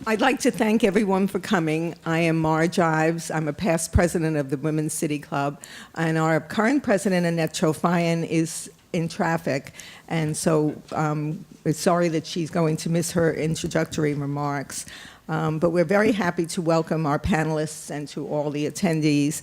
I'd like to thank everyone for coming. I am Marge Ives. I'm a past president of the Women's City Club, and our current president, Annette Chofian, is in traffic, and so sorry that she's going to miss her introductory remarks. But we're very happy to welcome our panelists and to all the attendees.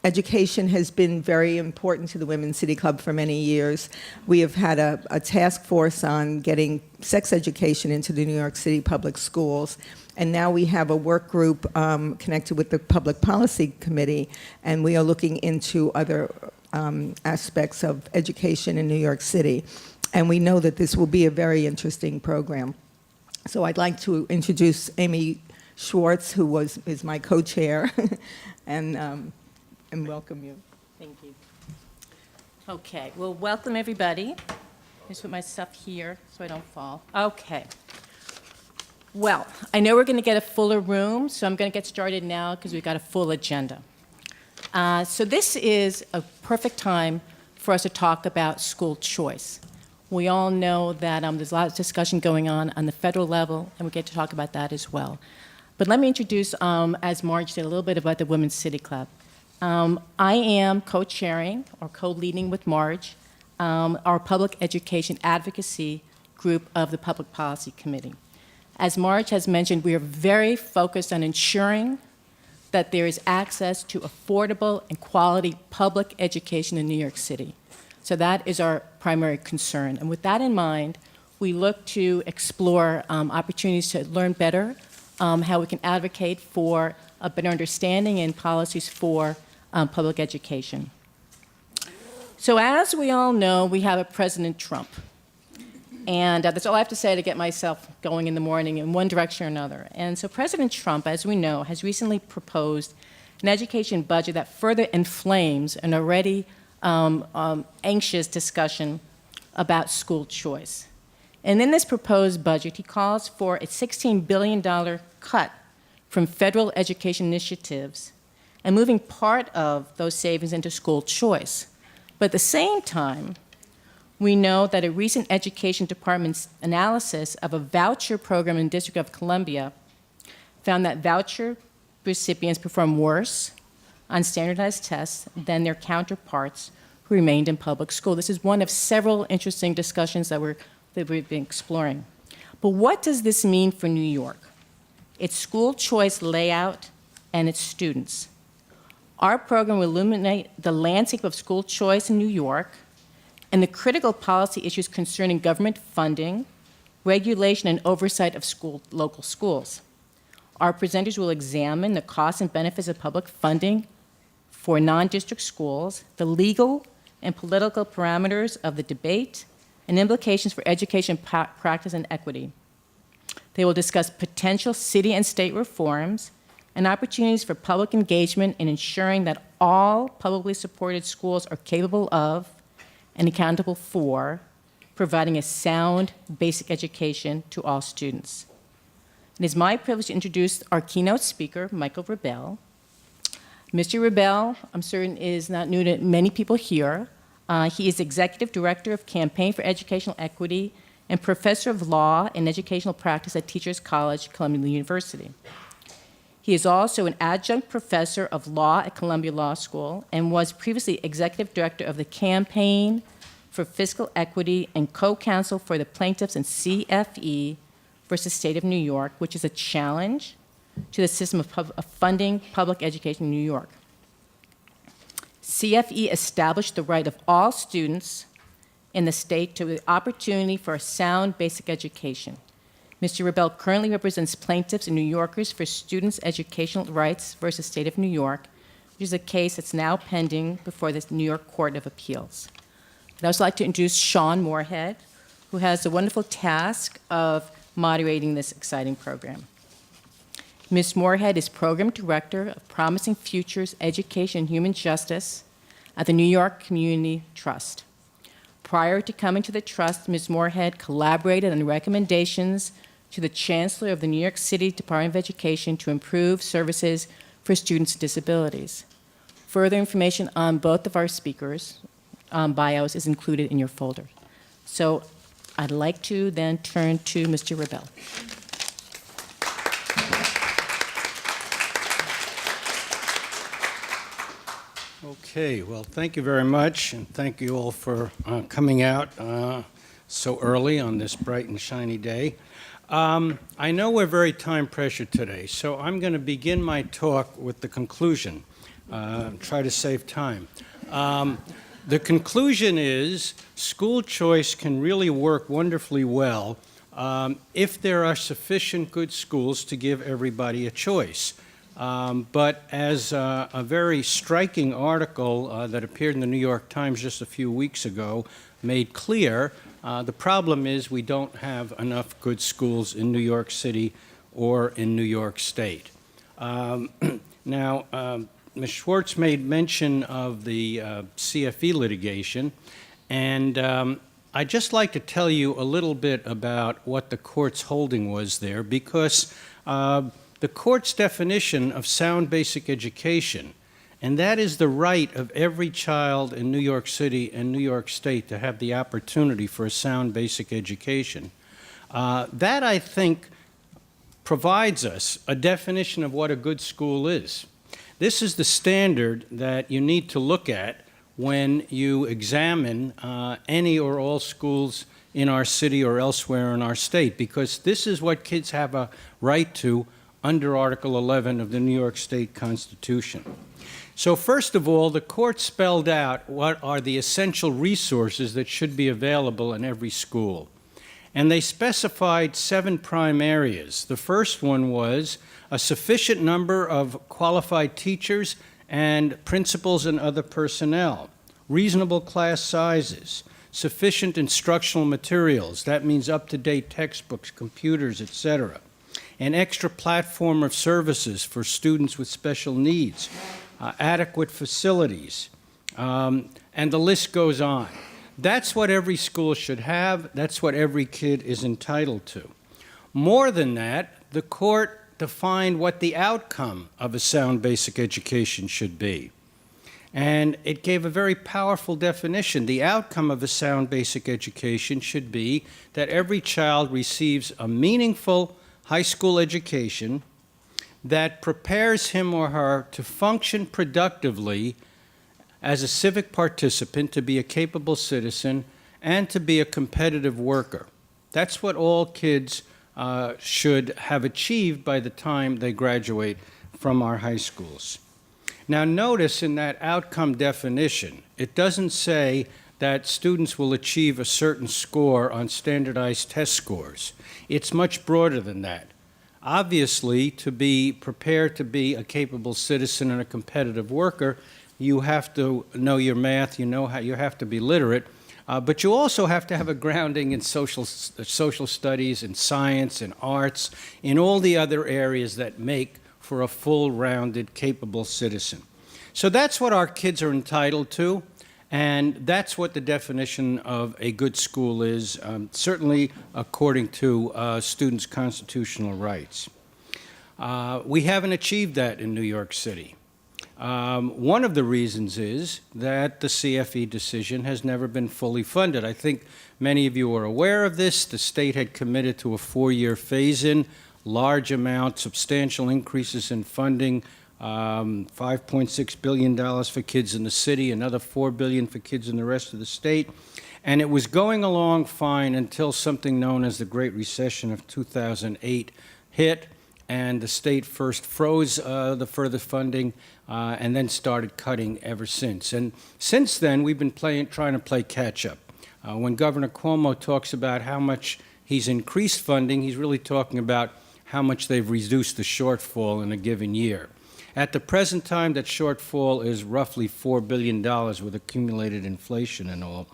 Education has been very important to the Women's City Club for many years. We have had a task force on getting sex education into the New York City public schools, and now we have a work group connected with the Public Policy Committee, and we are looking into other aspects of education in New York City. And we know that this will be a very interesting program. So I'd like to introduce Amy Schwartz, who is my co-chair, and welcome you. Thank you. Okay, well, welcome everybody. Just put my stuff here so I don't fall. Okay. Well, I know we're going to get a fuller room, so I'm going to get started now because we've got a full agenda. So this is a perfect time for us to talk about school choice. We all know that there's a lot of discussion going on the federal level, and we get to talk about that as well. But let me introduce, as Marge said, a little bit about the Women's City Club. I am co-chairing or co-leading with Marge our public education advocacy group of the Public Policy Committee. As Marge has mentioned, we are very focused on ensuring that there is access to affordable and quality public education in New York City. So that is our primary concern. And with that in mind, we look to explore opportunities to learn better how we can advocate for a better understanding and policies for public education. So as we all know, we have a President Trump. And that's all I have to say to get myself going in the morning in one direction or another. And so President Trump, as we know, has recently proposed an education budget that further inflames an already anxious discussion about school choice. And in this proposed budget, he calls for a $16 billion cut from federal education initiatives and moving part of those savings into school choice. But at the same time, we know that a recent Education Department's analysis of a voucher program in the District of Columbia found that voucher recipients perform worse on standardized tests than their counterparts who remained in public school. This is one of several interesting discussions that we've been exploring. But what does this mean for New York? Its school choice layout and its students. Our program will illuminate the landscape of school choice in New York and the critical policy issues concerning government funding, regulation, and oversight of local schools. Our presenters will examine the costs and benefits of public funding for non-district schools, the legal and political parameters of the debate, and implications for education practice and equity. They will discuss potential city and state reforms and opportunities for public engagement in ensuring that all publicly supported schools are capable of and accountable for providing a sound basic education to all students. It is my privilege to introduce our keynote speaker, Michael Rebell. Mr. Rebell, I'm certain, is not new to many people here. He is Executive Director of Campaign for Educational Equity and Professor of Law and Educational Practice at Teachers College, Columbia University. He is also an adjunct professor of law at Columbia Law School and was previously Executive Director of the Campaign for Fiscal Equity and co-counsel for the plaintiffs in CFE versus State of New York, which is a challenge to the system of funding public education in New York. CFE established the right of all students in the state to the opportunity for a sound basic education. Mr. Rebell currently represents plaintiffs and New Yorkers for students' educational rights versus State of New York, which is a case that's now pending before the New York Court of Appeals. I'd also like to introduce Shawn Morehead, who has the wonderful task of moderating this exciting program. Ms. Morehead is Program Director of Promising Futures Education and Human Justice at the New York Community Trust. Prior to coming to the Trust, Ms. Morehead collaborated on recommendations to the Chancellor of the New York City Department of Education to improve services for students with disabilities. Further information on both of our speakers' bios is included in your folder. So I'd like to then turn to Mr. Rebell. Okay, well, thank you very much, and thank you all for coming out so early on this bright and shiny day. I know we're very time pressured today, so I'm going to begin my talk with the conclusion, try to save time. The conclusion is school choice can really work wonderfully well if there are sufficient good schools to give everybody a choice. But as a very striking article that appeared in the New York Times just a few weeks ago made clear, the problem is we don't have enough good schools in New York City or in New York State. Now, Ms. Schwartz made mention of the CFE litigation, and I'd just like to tell you a little bit about what the court's holding was there, because the court's definition of sound basic education, and that is the right of every child in New York City and New York State to have the opportunity for a sound basic education. That, I think, provides us a definition of what a good school is. This is the standard that you need to look at when you examine any or all schools in our city or elsewhere in our state, because this is what kids have a right to under Article 11 of the New York State Constitution. So first of all, the court spelled out what are the essential resources that should be available in every school. And they specified 7 prime areas. The first one was a sufficient number of qualified teachers and principals and other personnel, reasonable class sizes, sufficient instructional materials, that means up-to-date textbooks, computers, etc., an extra platform of services for students with special needs, adequate facilities, and the list goes on. That's what every school should have. That's what every kid is entitled to. More than that, the court defined what the outcome of a sound basic education should be. And it gave a very powerful definition. The outcome of a sound basic education should be that every child receives a meaningful high school education that prepares him or her to function productively as a civic participant, to be a capable citizen, and to be a competitive worker. That's what all kids should have achieved by the time they graduate from our high schools. Now notice in that outcome definition, it doesn't say that students will achieve a certain score on standardized test scores. It's much broader than that. Obviously, to be prepared to be a capable citizen and a competitive worker, you have to know your math, you have to be literate, but you also have to have a grounding in social studies, in science, in arts, in all the other areas that make for a full-rounded, capable citizen. So that's what our kids are entitled to, and that's what the definition of a good school is, certainly according to students' constitutional rights. We haven't achieved that in New York City. One of the reasons is that the CFE decision has never been fully funded. I think many of you are aware of this. The state had committed to a 4-year phase-in, large amount, substantial increases in funding, $5.6 billion for kids in the city, another $4 billion for kids in the rest of the state. And it was going along fine until something known as the Great Recession of 2008 hit, and the state first froze the further funding and then started cutting ever since. And since then, we've been trying to play catch-up. When Governor Cuomo talks about how much he's increased funding, he's really talking about how much they've reduced the shortfall in a given year. At the present time, that shortfall is roughly $4 billion with accumulated inflation and all.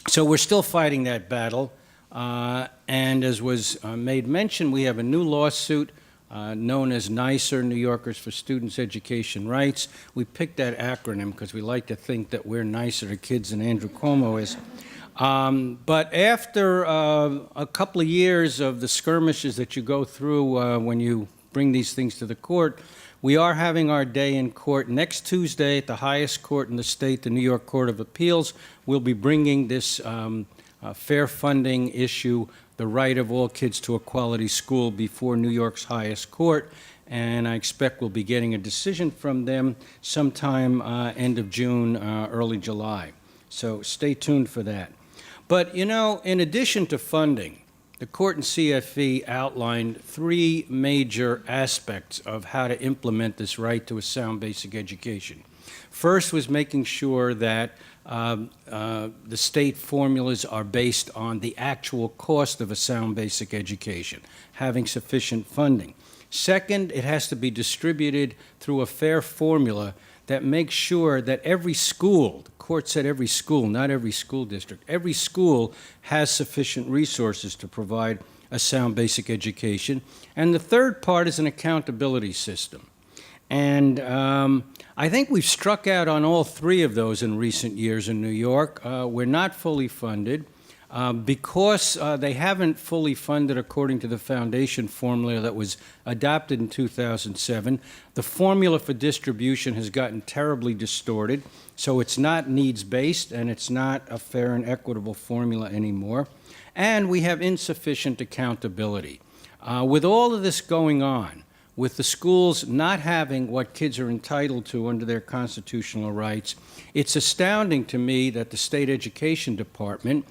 So we're still fighting that battle. And as was made mention, we have a new lawsuit known as NYSER, New Yorkers for Students' Education Rights. We picked that acronym because we like to think that we're nicer to kids than Andrew Cuomo is. But after a couple of years of the skirmishes that you go through when you bring these things to the court, we are having our day in court next Tuesday at the highest court in the state, the New York Court of Appeals. We'll be bringing this fair funding issue, the right of all kids to a quality school, before New York's highest court. and I expect we'll be getting a decision from them sometime end of June, early July. So stay tuned for that. But, you know, in addition to funding, the court and CFE outlined three major aspects of how to implement this right to a sound basic education. First was making sure that the state formulas are based on the actual cost of a sound basic education, having sufficient funding. Second, it has to be distributed through a fair formula that makes sure that every school, the court said every school, not every school district, every school has sufficient resources to provide a sound basic education. And the third part is an accountability system. And I think we've struck out on all three of those in recent years in New York. We're not fully funded. Because they haven't fully funded according to the foundation formula that was adopted in 2007, the formula for distribution has gotten terribly distorted, so it's not needs-based and it's not a fair and equitable formula anymore. And we have insufficient accountability. With all of this going on, with the schools not having what kids are entitled to under their constitutional rights, it's astounding to me that the State Education Department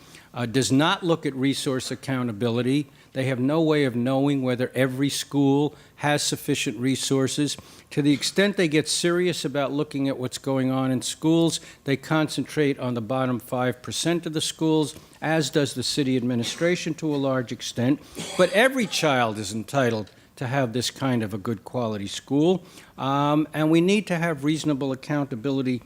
does not look at resource accountability. They have no way of knowing whether every school has sufficient resources. To the extent they get serious about looking at what's going on in schools, they concentrate on the bottom 5% of the schools, as does the city administration to a large extent. But every child is entitled to have this kind of a good quality school, and we need to have reasonable accountability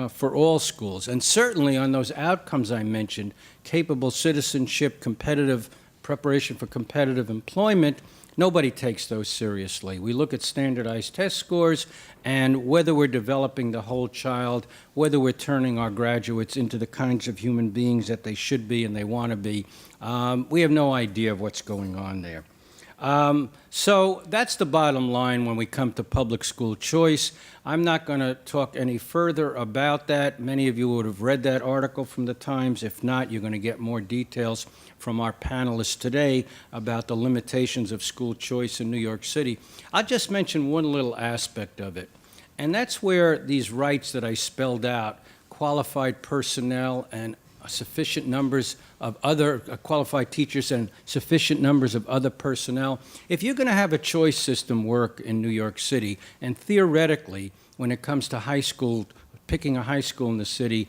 for all schools. And certainly on those outcomes I mentioned, capable citizenship, competitive preparation for competitive employment, nobody takes those seriously. We look at standardized test scores and whether we're developing the whole child, whether we're turning our graduates into the kinds of human beings that they should be and they want to be. We have no idea of what's going on there. So that's the bottom line when we come to public school choice. I'm not going to talk any further about that. Many of you would have read that article from the Times. If not, you're going to get more details from our panelists today about the limitations of school choice in New York City. I'll just mention one little aspect of it, and that's where these rights that I spelled out, qualified personnel and sufficient numbers of other qualified teachers and sufficient numbers of other personnel. If you're going to have a choice system work in New York City, and theoretically, when it comes to high school, picking a high school in the city,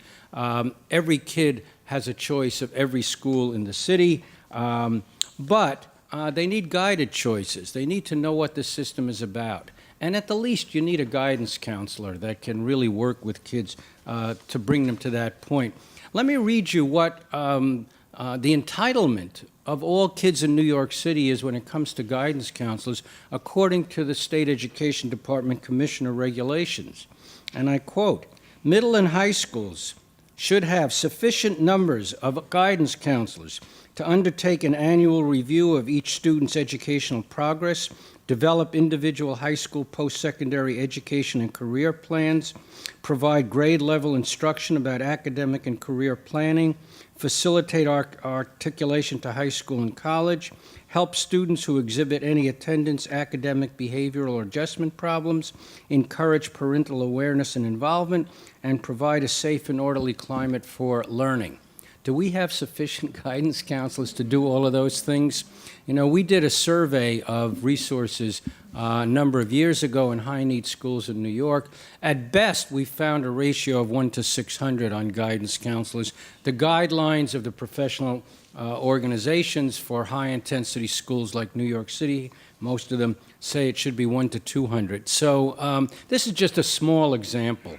every kid has a choice of every school in the city, but they need guided choices. They need to know what the system is about. And at the least, you need a guidance counselor that can really work with kids to bring them to that point. Let me read you what the entitlement of all kids in New York City is when it comes to guidance counselors, according to the State Education Department Commissioner regulations. And I quote, "Middle and high schools should have sufficient numbers of guidance counselors to undertake an annual review of each student's educational progress, develop individual high school post-secondary education and career plans, provide grade-level instruction about academic and career planning, facilitate articulation to high school and college, help students who exhibit any attendance, academic, behavioral, or adjustment problems, encourage parental awareness and involvement, and provide a safe and orderly climate for learning." Do we have sufficient guidance counselors to do all of those things? You know, we did a survey of resources a number of years ago in high-need schools in New York. At best, we found a ratio of 1 to 600 on guidance counselors. The guidelines of the professional organizations for high-intensity schools like New York City, most of them say it should be 1 to 200. So this is just a small example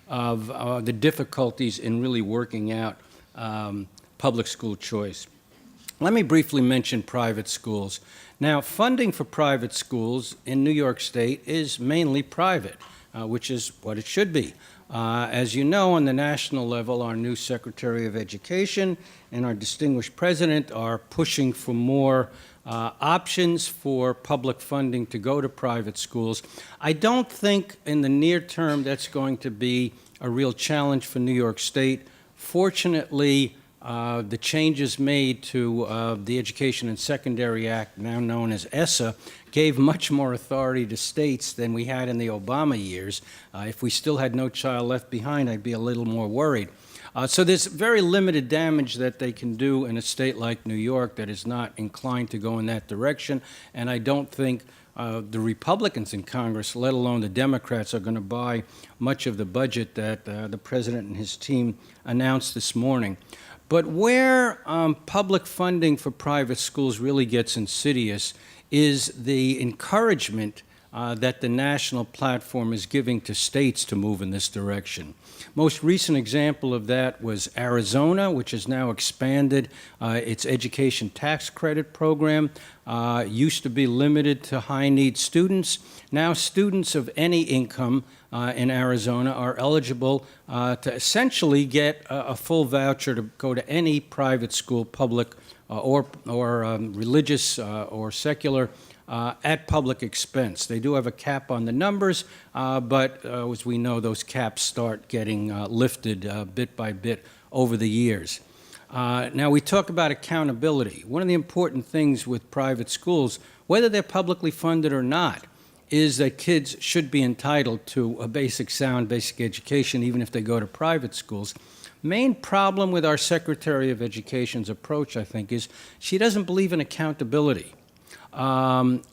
of the difficulties in really working out public school choice. Let me briefly mention private schools. Now, funding for private schools in New York State is mainly private, which is what it should be. As you know, on the national level, our new Secretary of Education and our distinguished president are pushing for more options for public funding to go to private schools. I don't think in the near term that's going to be a real challenge for New York State. Fortunately, the changes made to the Education and Secondary Act, now known as ESSA, gave much more authority to states than we had in the Obama years. If we still had No Child Left Behind, I'd be a little more worried. So there's very limited damage that they can do in a state like New York that is not inclined to go in that direction, and I don't think the Republicans in Congress, let alone the Democrats, are going to buy much of the budget that the president and his team announced this morning. But where public funding for private schools really gets insidious is the encouragement that the national platform is giving to states to move in this direction. Most recent example of that was Arizona, which has now expanded its education tax credit program. Used to be limited to high-need students. Now students of any income in Arizona are eligible to essentially get a full voucher to go to any private school, public or religious or secular, at public expense. They do have a cap on the numbers, but as we know, those caps start getting lifted bit by bit over the years. Now, we talk about accountability. One of the important things with private schools, whether they're publicly funded or not, is that kids should be entitled to a basic education, even if they go to private schools. Main problem with our Secretary of Education's approach, I think, is she doesn't believe in accountability. And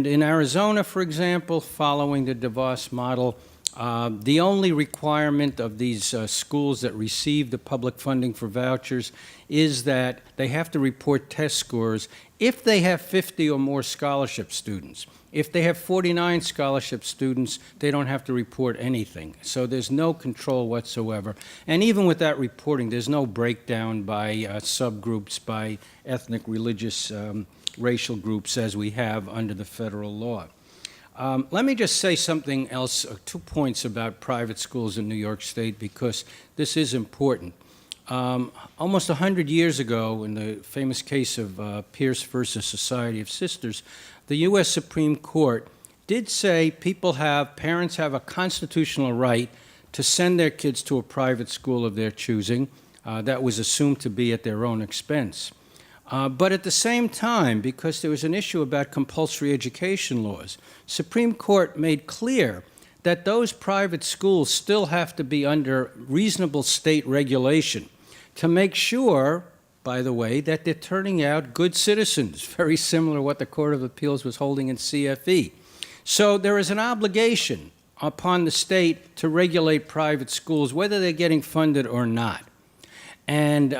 in Arizona, for example, following the DeVos model, the only requirement of these schools that receive the public funding for vouchers is that they have to report test scores if they have 50 or more scholarship students. If they have 49 scholarship students, they don't have to report anything. So there's no control whatsoever. And even with that reporting, there's no breakdown by subgroups, by ethnic, religious, racial groups as we have under the federal law. Let me just say something else, 2 points about private schools in New York State, because this is important. Almost 100 years ago, in the famous case of Pierce versus Society of Sisters, the U.S. Supreme Court did say parents have a constitutional right to send their kids to a private school of their choosing. That was assumed to be at their own expense. But at the same time, because there was an issue about compulsory education laws, Supreme Court made clear that those private schools still have to be under reasonable state regulation to make sure, by the way, that they're turning out good citizens, very similar to what the Court of Appeals was holding in CFE. So there is an obligation upon the state to regulate private schools, whether they're getting funded or not. And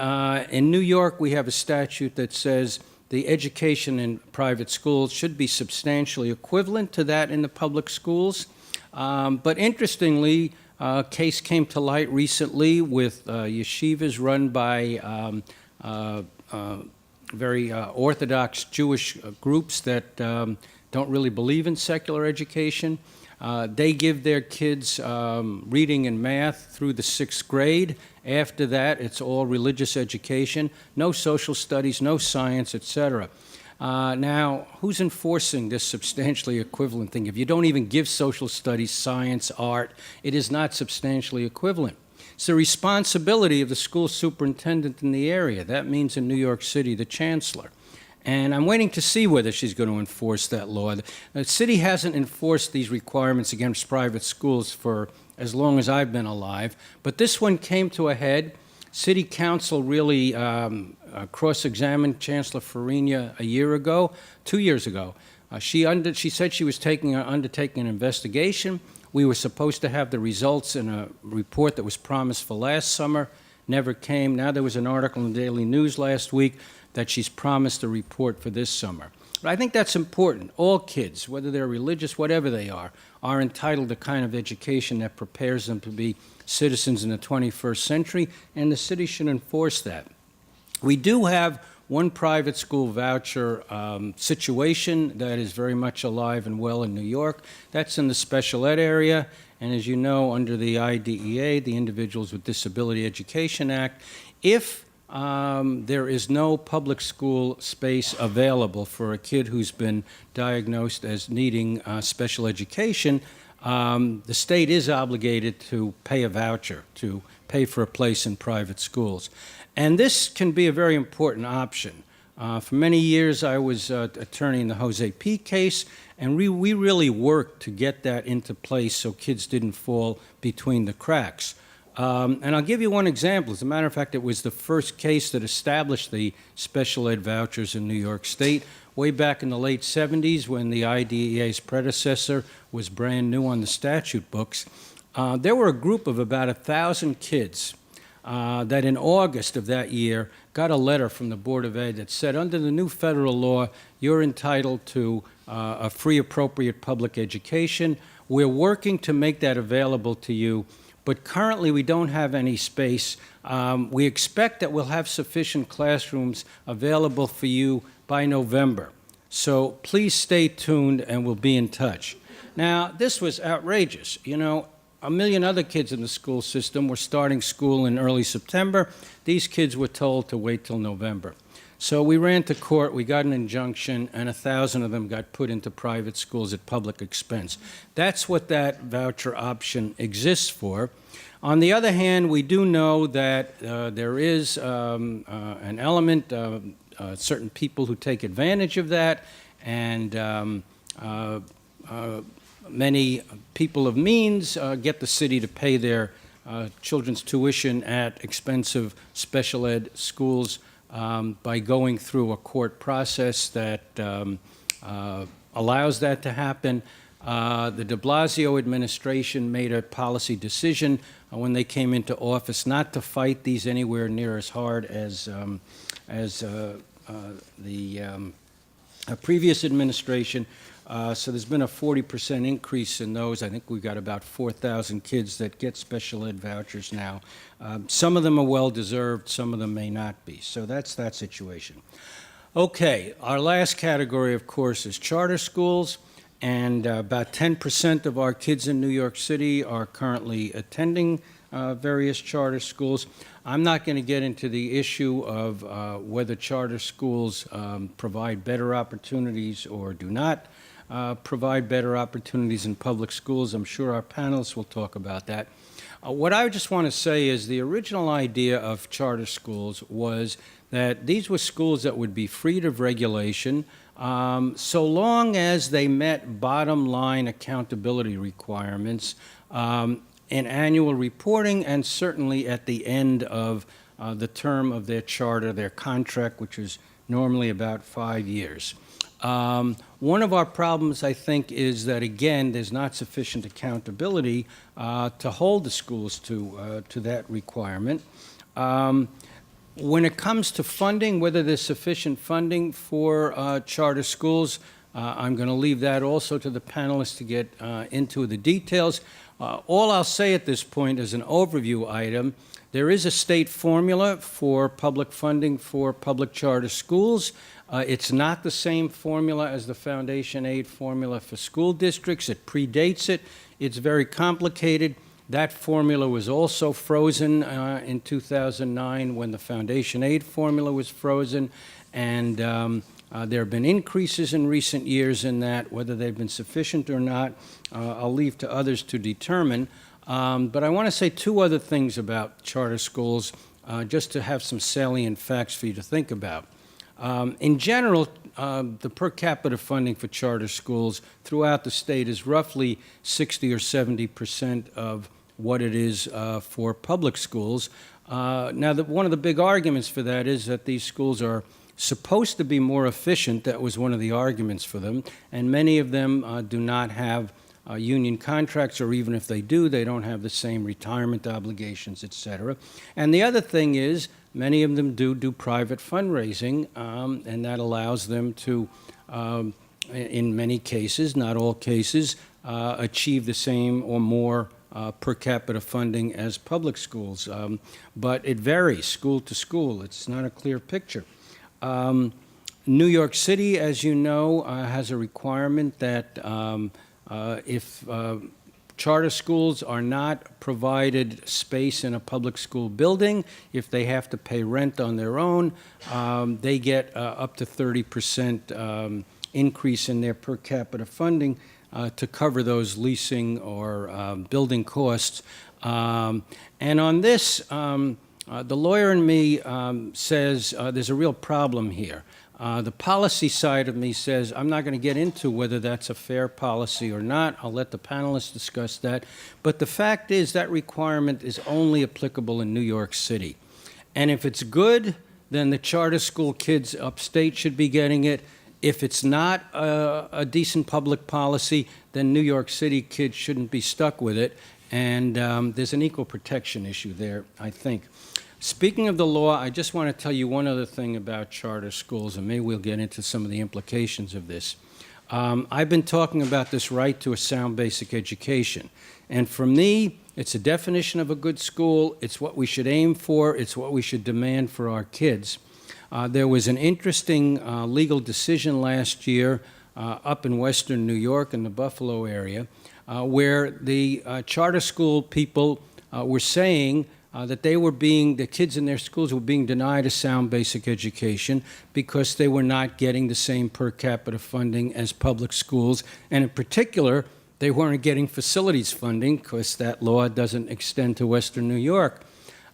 in New York, we have a statute that says the education in private schools should be substantially equivalent to that in the public schools. But interestingly, a case came to light recently with yeshivas run by very orthodox Jewish groups that don't really believe in secular education. They give their kids reading and math through the 6th grade. After that, it's all religious education, no social studies, no science, etc. Now, who's enforcing this substantially equivalent thing? If you don't even give social studies, science, art, it is not substantially equivalent. It's the responsibility of the school superintendent in the area. That means in New York City, the chancellor. And I'm waiting to see whether she's going to enforce that law. The city hasn't enforced these requirements against private schools for as long as I've been alive, but this one came to a head. City Council really cross-examined Chancellor Farina 2 years ago. She said she was undertaking an investigation. We were supposed to have the results in a report that was promised for last summer, never came. Now there was an article in the Daily News last week that she's promised a report for this summer. But I think that's important. All kids, whether they're religious, whatever they are entitled to kind of education that prepares them to be citizens in the 21st century, and the city should enforce that. We do have one private school voucher situation that is very much alive and well in New York. That's in the special ed area, and as you know, under the IDEA, the Individuals with Disability Education Act, if there is no public school space available for a kid who's been diagnosed as needing special education, the state is obligated to pay a voucher to pay for a place in private schools. And this can be a very important option. For many years, I was attorney in the Jose P. case, and we really worked to get that into place so kids didn't fall between the cracks. And I'll give you one example. As a matter of fact, it was the first case that established the special ed vouchers in New York State way back in the late 70s when the IDEA's predecessor was brand new on the statute books. There were a group of about 1,000 kids that in August of that year got a letter from the Board of Ed that said, under the new federal law, you're entitled to a free appropriate public education. We're working to make that available to you, but currently we don't have any space. We expect that we'll have sufficient classrooms available for you by November. So please stay tuned and we'll be in touch. Now, this was outrageous. You know, 1 million other kids in the school system were starting school in early September. These kids were told to wait till November. So we ran to court, we got an injunction, and 1,000 of them got put into private schools at public expense. That's what that voucher option exists for. On the other hand, we do know that there is an element of certain people who take advantage of that, and many people of means get the city to pay their children's tuition at expensive special ed schools by going through a court process that allows that to happen. The de Blasio administration made a policy decision when they came into office not to fight these anywhere near as hard as the previous administration. So there's been a 40% increase in those. I think we've got about 4,000 kids that get special ed vouchers now. Some of them are well-deserved, some of them may not be. So that's that situation. Okay, our last category, of course, is charter schools. And about 10% of our kids in New York City are currently attending various charter schools. I'm not going to get into the issue of whether charter schools provide better opportunities or do not provide better opportunities in public schools. I'm sure our panelists will talk about that. What I just want to say is the original idea of charter schools was that these were schools that would be free of regulation so long as they met bottom line accountability requirements in annual reporting and certainly at the end of the term of their charter, their contract, which is normally about 5 years. One of our problems, I think, is that, again, there's not sufficient accountability to hold the schools to that requirement. When it comes to funding, whether there's sufficient funding for charter schools, I'm going to leave that also to the panelists to get into the details. All I'll say at this point is an overview item. There is a state formula for public funding for public charter schools. It's not the same formula as the foundation aid formula for school districts. It predates it. It's very complicated. That formula was also frozen in 2009 when the foundation aid formula was frozen. And there have been increases in recent years in that. Whether they've been sufficient or not, I'll leave to others to determine. But I want to say two other things about charter schools, just to have some salient facts for you to think about. In general, the per capita funding for charter schools throughout the state is roughly 60 or 70% of what it is for public schools. Now, one of the big arguments for that is that these schools are supposed to be more efficient. That was one of the arguments for them. And many of them do not have union contracts, or even if they do, they don't have the same retirement obligations, et cetera. And the other thing is, many of them do private fundraising, and that allows them to, in many cases, not all cases, achieve the same or more per capita funding as public schools. But it varies school to school. It's not a clear picture. New York City, as you know, has a requirement that if charter schools are not provided space in a public school building, if they have to pay rent on their own, they get up to 30% increase in their per capita funding to cover those leasing or building costs. And on this, the lawyer in me says there's a real problem here. The policy side of me says I'm not going to get into whether that's a fair policy or not. I'll let the panelists discuss that. But the fact is that requirement is only applicable in New York City. And if it's good, then the charter school kids upstate should be getting it. If it's not a decent public policy, then New York City kids shouldn't be stuck with it. And there's an equal protection issue there, I think. Speaking of the law, I just want to tell you one other thing about charter schools, and maybe we'll get into some of the implications of this. I've been talking about this right to a sound basic education. And for me, it's a definition of a good school. It's what we should aim for. It's what we should demand for our kids. There was an interesting legal decision last year up in western New York in the Buffalo area where the charter school people were saying that the kids in their schools were being denied a sound basic education because they were not getting the same per capita funding as public schools, and in particular, they weren't getting facilities funding because that law doesn't extend to Western New York.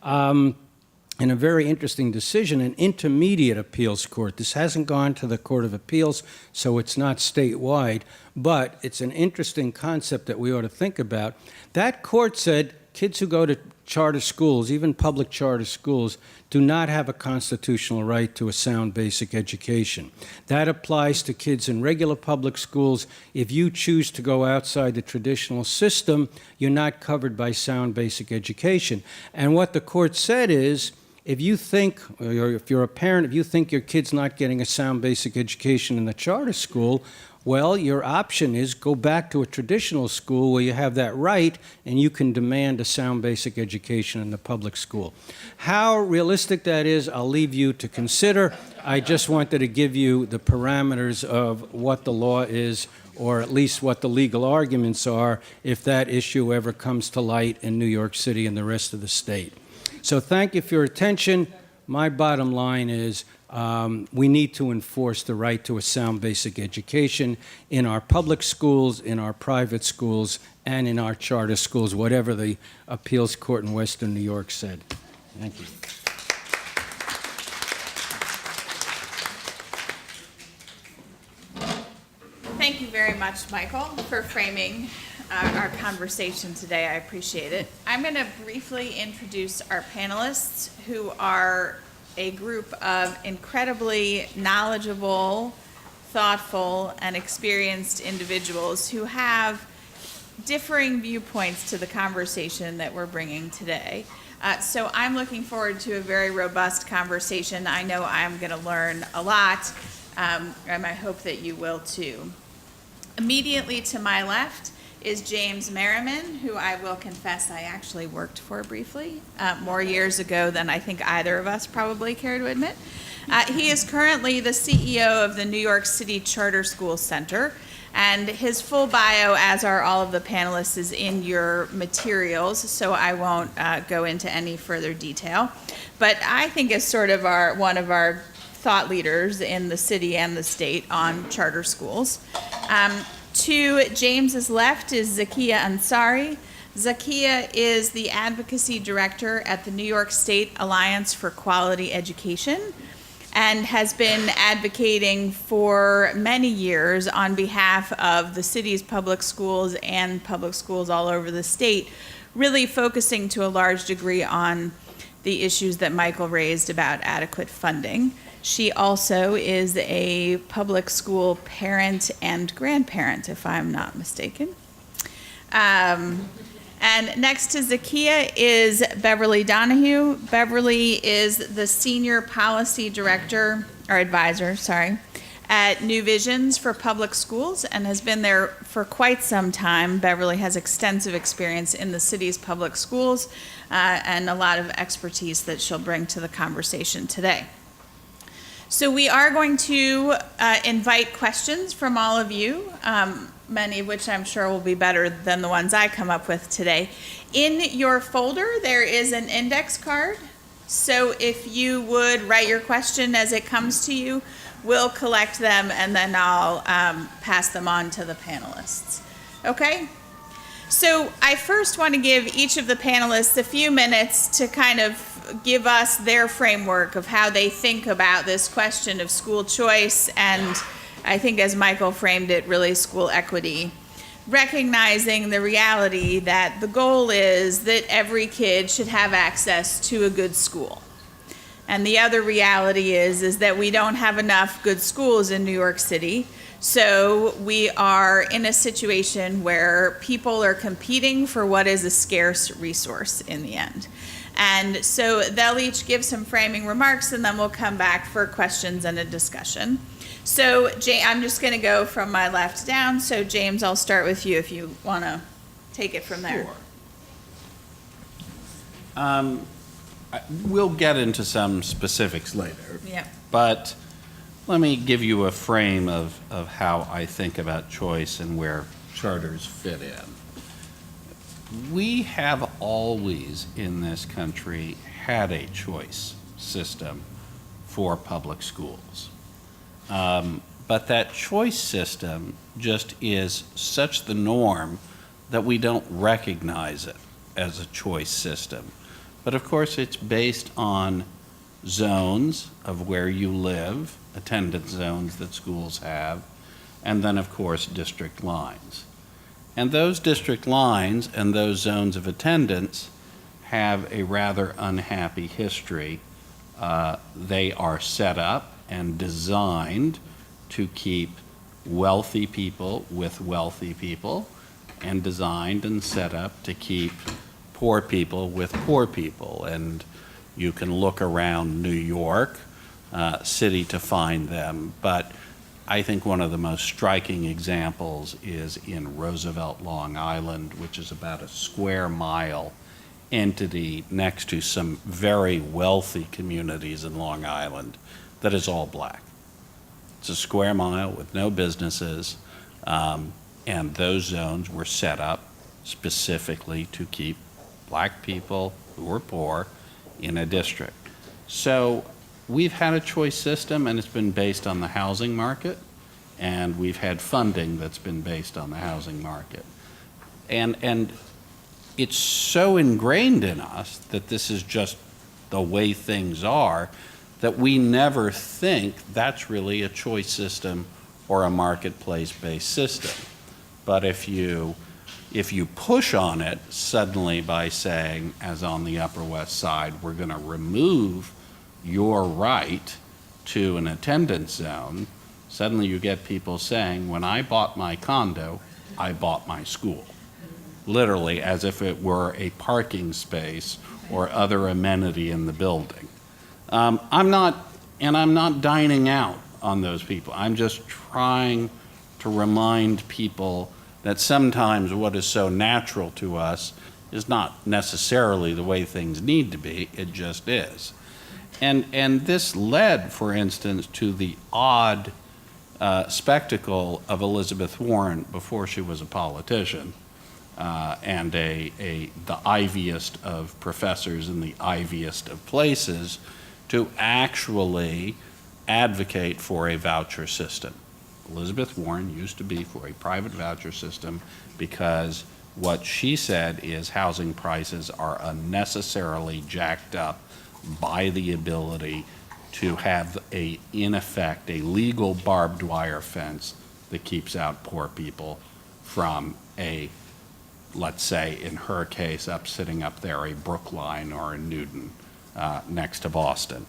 In a very interesting decision, an intermediate appeals court. This hasn't gone to the Court of Appeals, so it's not statewide, but it's an interesting concept that we ought to think about. That court said kids who go to charter schools, even public charter schools, do not have a constitutional right to a sound basic education. That applies to kids in regular public schools. If you choose to go outside the traditional system, you're not covered by sound basic education. And what the court said is, if you think, or if you're a parent, if you think your kid's not getting a sound basic education in the charter school, well, your option is go back to a traditional school where you have that right and you can demand a sound basic education in the public school. How realistic that is, I'll leave you to consider. I just wanted to give you the parameters of what the law is, or at least what the legal arguments are if that issue ever comes to light in New York City and the rest of the state. So thank you for your attention. My bottom line is we need to enforce the right to a sound basic education in our public schools, in our private schools, and in our charter schools, whatever the appeals court in Western New York said. Thank you. Thank you very much, Michael, for framing our conversation today. I appreciate it. I'm going to briefly introduce our panelists, who are a group of incredibly knowledgeable, thoughtful, and experienced individuals who have differing viewpoints to the conversation that we're bringing today. So I'm looking forward to a very robust conversation. I know I'm going to learn a lot, and I hope that you will too. Immediately to my left is James Merriman, who I will confess I actually worked for briefly, more years ago than I think either of us probably care to admit. He is currently the CEO of the New York City Charter School Center, and his full bio, as are all of the panelists, is in your materials, so I won't go into any further detail. But I think is sort of one of our thought leaders in the city and the state on charter schools. To James's left is Zakiyah Ansari. Zakiyah is the Advocacy Director at the New York State Alliance for Quality Education and has been advocating for many years on behalf of the city's public schools and public schools all over the state, really focusing to a large degree on the issues that Michael raised about adequate funding. She also is a public school parent and grandparent, if I'm not mistaken. And next to Zakiyah is Beverly Donohue. Beverly is the Senior Policy Director, or Advisor, at New Visions for Public Schools and has been there for quite some time. Beverly has extensive experience in the city's public schools and a lot of expertise that she'll bring to the conversation today. So we are going to invite questions from all of you, many of which I'm sure will be better than the ones I come up with today. In your folder, there is an index card. So if you would write your question as it comes to you, we'll collect them and then I'll pass them on to the panelists. Okay? So I first want to give each of the panelists a few minutes to kind of give us their framework of how they think about this question of school choice and, I think as Michael framed it, really school equity, recognizing the reality that the goal is that every kid should have access to a good school. And the other reality is that we don't have enough good schools in New York City. So we are in a situation where people are competing for what is a scarce resource in the end. And so they'll each give some framing remarks, and then we'll come back for questions and a discussion. So I'm just going to go from my left down. So James, I'll start with you if you want to take it from there. Sure. We'll get into some specifics later. Yeah. But let me give you a frame of how I think about choice and where charters fit in. We have always in this country had a choice system for public schools. But that choice system just is such the norm that we don't recognize it as a choice system. But of course, it's based on zones of where you live, attendance zones that schools have, and then of course, district lines. And those district lines and those zones of attendance have a rather unhappy history. They are set up and designed to keep wealthy people with wealthy people, and designed and set up to keep poor people with poor people. And you can look around New York City to find them, but I think one of the most striking examples is in Roosevelt, Long Island, which is about a square mile entity next to some very wealthy communities in Long Island that is all black. It's a square mile with no businesses, and those zones were set up specifically to keep black people who were poor in a district. So we've had a choice system, and it's been based on the housing market, and we've had funding that's been based on the housing market. And it's so ingrained in us that this is just the way things are, that we never think that's really a choice system or a marketplace-based system. But if you push on it suddenly by saying, as on the Upper West Side, we're going to remove your right to an attendance zone, suddenly you get people saying, when I bought my condo, I bought my school. Literally, as if it were a parking space or other amenity in the building. I'm not dining out on those people. I'm just trying to remind people that sometimes what is so natural to us is not necessarily the way things need to be, it just is. And this led, for instance, to the odd spectacle of Elizabeth Warren before she was a politician, and the iviest of professors in the iviest of places, to actually advocate for a voucher system. Elizabeth Warren used to be for a private voucher system because what she said is housing prices are unnecessarily jacked up by the ability to have in effect, a legal barbed wire fence that keeps out poor people from let's say, in her case, sitting up there, a Brookline or a Newton next to Boston.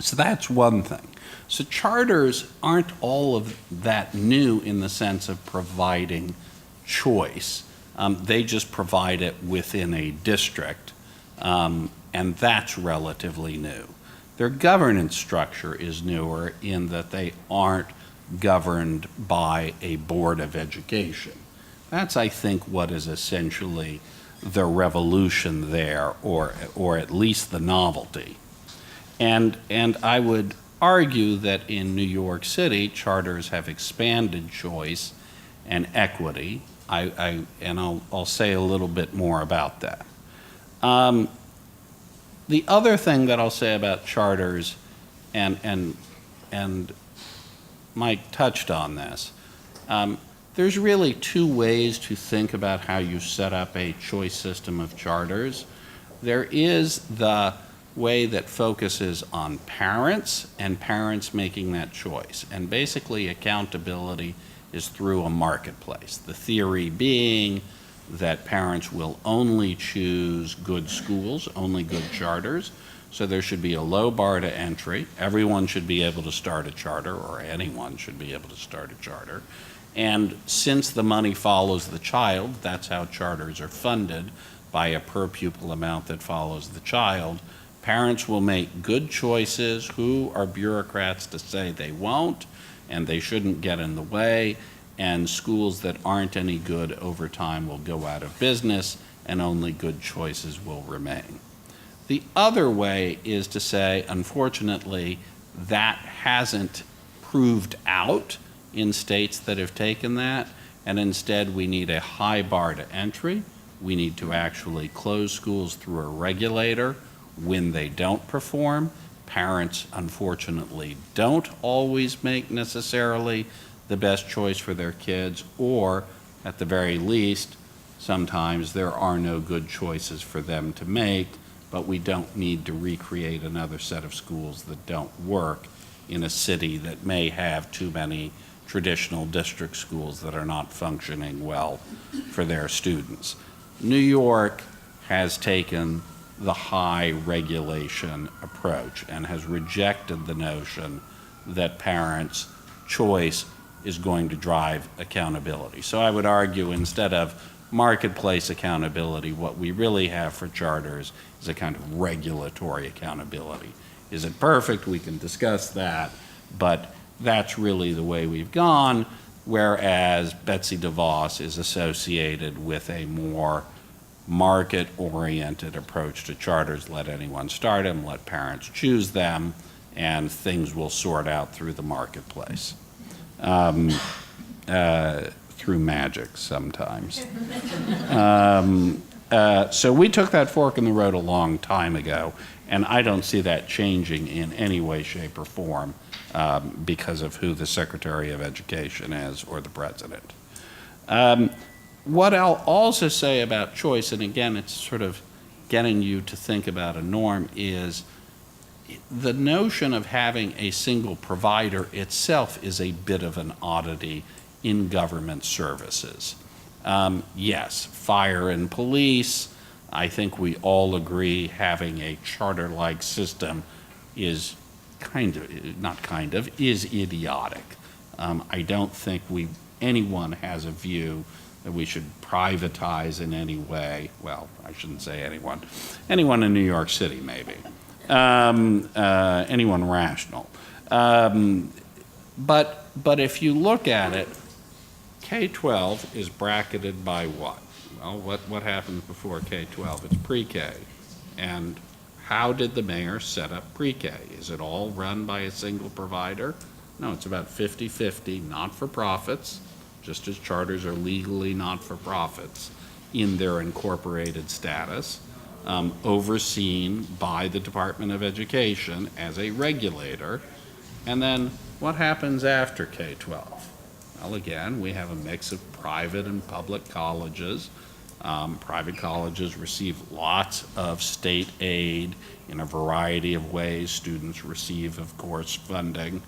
So that's one thing. So charters aren't all of that new in the sense of providing choice. They just provide it within a district, and that's relatively new. Their governance structure is newer in that they aren't governed by a board of education. That's, I think, what is essentially the revolution there, or at least the novelty. And I would argue that in New York City, charters have expanded choice and equity. I'll say a little bit more about that. The other thing that I'll say about charters, and Mike touched on this, there's really two ways to think about how you set up a choice system of charters. There is the way that focuses on parents and parents making that choice. And basically accountability is through a marketplace. The theory being that parents will only choose good schools, only good charters. So there should be a low bar to entry. Everyone should be able to start a charter, or anyone should be able to start a charter. And since the money follows the child, that's how charters are funded, by a per pupil amount that follows the child. Parents will make good choices. Who are bureaucrats to say they won't, and they shouldn't get in the way? And schools that aren't any good over time will go out of business, and only good choices will remain. The other way is to say, unfortunately, that hasn't proved out in states that have taken that, and instead we need a high bar to entry. We need to actually close schools through a regulator when they don't perform. Parents, unfortunately, don't always make necessarily the best choice for their kids, or at the very least, sometimes there are no good choices for them to make, but we don't need to recreate another set of schools that don't work in a city that may have too many traditional district schools that are not functioning well for their students. New York has taken the high regulation approach and has rejected the notion that parents' choice is going to drive accountability. So I would argue, instead of marketplace accountability, what we really have for charters is a kind of regulatory accountability. Is it perfect? We can discuss that, but that's really the way we've gone, whereas Betsy DeVos is associated with a more market-oriented approach to charters. Let anyone start them, let parents choose them, and things will sort out through the marketplace. Through magic sometimes. So we took that fork in the road a long time ago, and I don't see that changing in any way, shape, or form because of who the Secretary of Education is or the President. What I'll also say about choice, and again, it's sort of getting you to think about a norm, is the notion of having a single provider itself is a bit of an oddity in government services. Yes, fire and police, I think we all agree having a charter-like system is is idiotic. I don't think anyone has a view that we should privatize in any way. Well, I shouldn't say anyone. Anyone in New York City, maybe. Anyone rational. But if you look at it, K-12 is bracketed by what? Well, what happens before K-12? It's pre-K. And how did the mayor set up pre-K? Is it all run by a single provider? No, it's about 50-50 not-for-profits, just as charters are legally not-for-profits in their incorporated status, overseen by the Department of Education as a regulator. And then what happens after K-12? Well, again, we have a mix of private and public colleges. Private colleges receive lots of state aid in a variety of ways. Students receive, of course, funding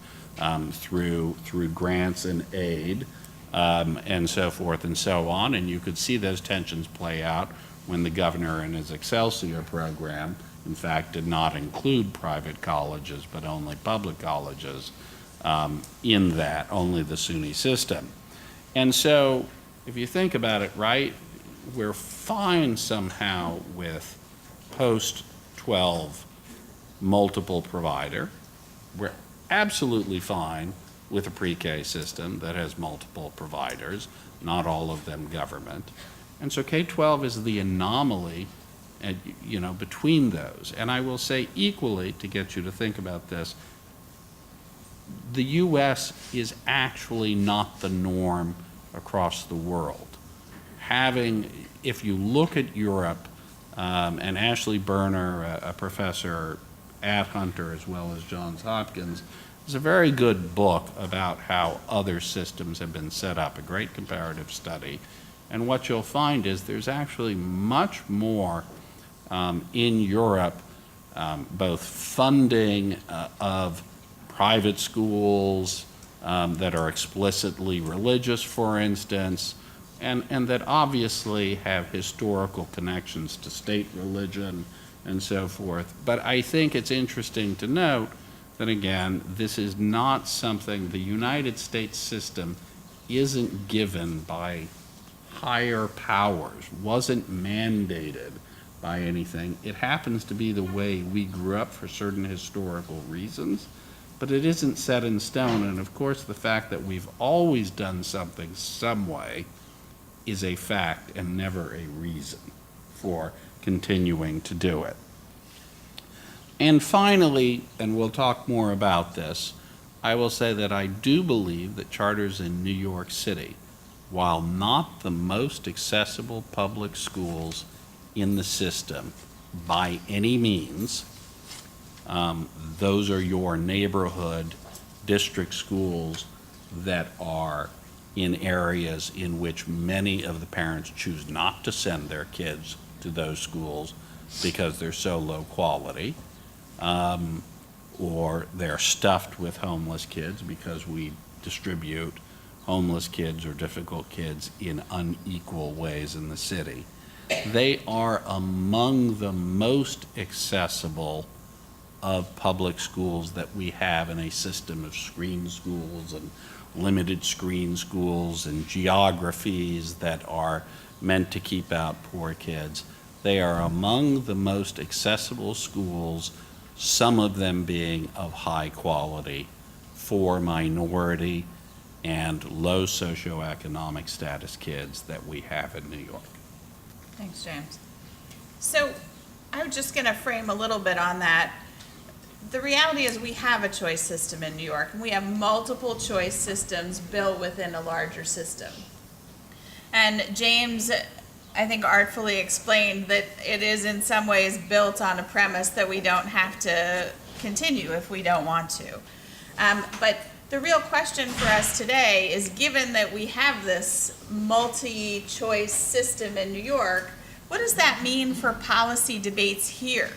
through grants and aid, and so forth and so on. And you could see those tensions play out when the governor in his Excelsior program, in fact, did not include private colleges, but only public colleges in that, only the SUNY system. And so if you think about it, right, we're fine somehow with post-12 multiple provider. We're absolutely fine with a pre-K system that has multiple providers, not all of them government. And so K-12 is the anomaly, between those. And I will say equally, to get you to think about this, the U.S. is actually not the norm across the world. If you look at Europe, and Ashley Berner, a professor at Hunter as well as Johns Hopkins. It's a very good book about how other systems have been set up, a great comparative study. And what you'll find is there's actually much more in Europe, both funding of private schools that are explicitly religious, for instance, and that obviously have historical connections to state religion and so forth. But I think it's interesting to note that, again, this is not something, the United States system isn't given by higher powers, wasn't mandated by anything. It happens to be the way we grew up for certain historical reasons, but it isn't set in stone. And of course, the fact that we've always done something some way is a fact and never a reason for continuing to do it. And finally, and we'll talk more about this, I will say that I do believe that charters in New York City, while not the most accessible public schools in the system by any means, those are your neighborhood district schools that are in areas in which many of the parents choose not to send their kids to those schools because they're so low quality, or they're stuffed with homeless kids because we distribute homeless kids or difficult kids in unequal ways in the city. They are among the most accessible of public schools that we have in a system of screen schools and limited screen schools and geographies that are meant to keep out poor kids. They are among the most accessible schools, some of them being of high quality for minority and low socioeconomic status kids that we have in New York. Thanks, James. So I'm just going to frame a little bit on that. The reality is we have a choice system in New York, and we have multiple choice systems built within a larger system. And James, I think, artfully explained that it is in some ways built on a premise that we don't have to continue if we don't want to. But the real question for us today is, given that we have this multi-choice system in New York, what does that mean for policy debates here?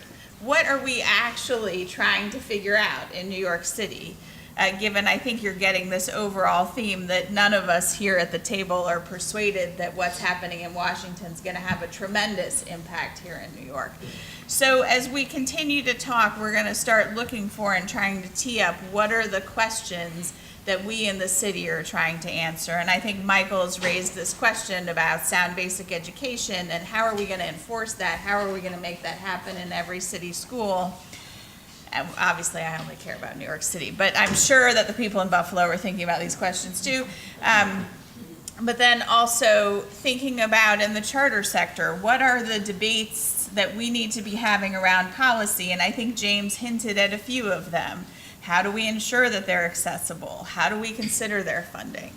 What are we actually trying to figure out in New York City, given I think you're getting this overall theme that none of us here at the table are persuaded that what's happening in Washington is going to have a tremendous impact here in New York. So as we continue to talk, we're going to start looking for and trying to tee up what are the questions that we in the city are trying to answer. And I think Michael's raised this question about sound basic education and how are we going to enforce that? How are we going to make that happen in every city school? And obviously, I only care about New York City, but I'm sure that the people in Buffalo are thinking about these questions too. But then also thinking about in the charter sector, what are the debates that we need to be having around policy? And I think James hinted at a few of them. How do we ensure that they're accessible? How do we consider their funding?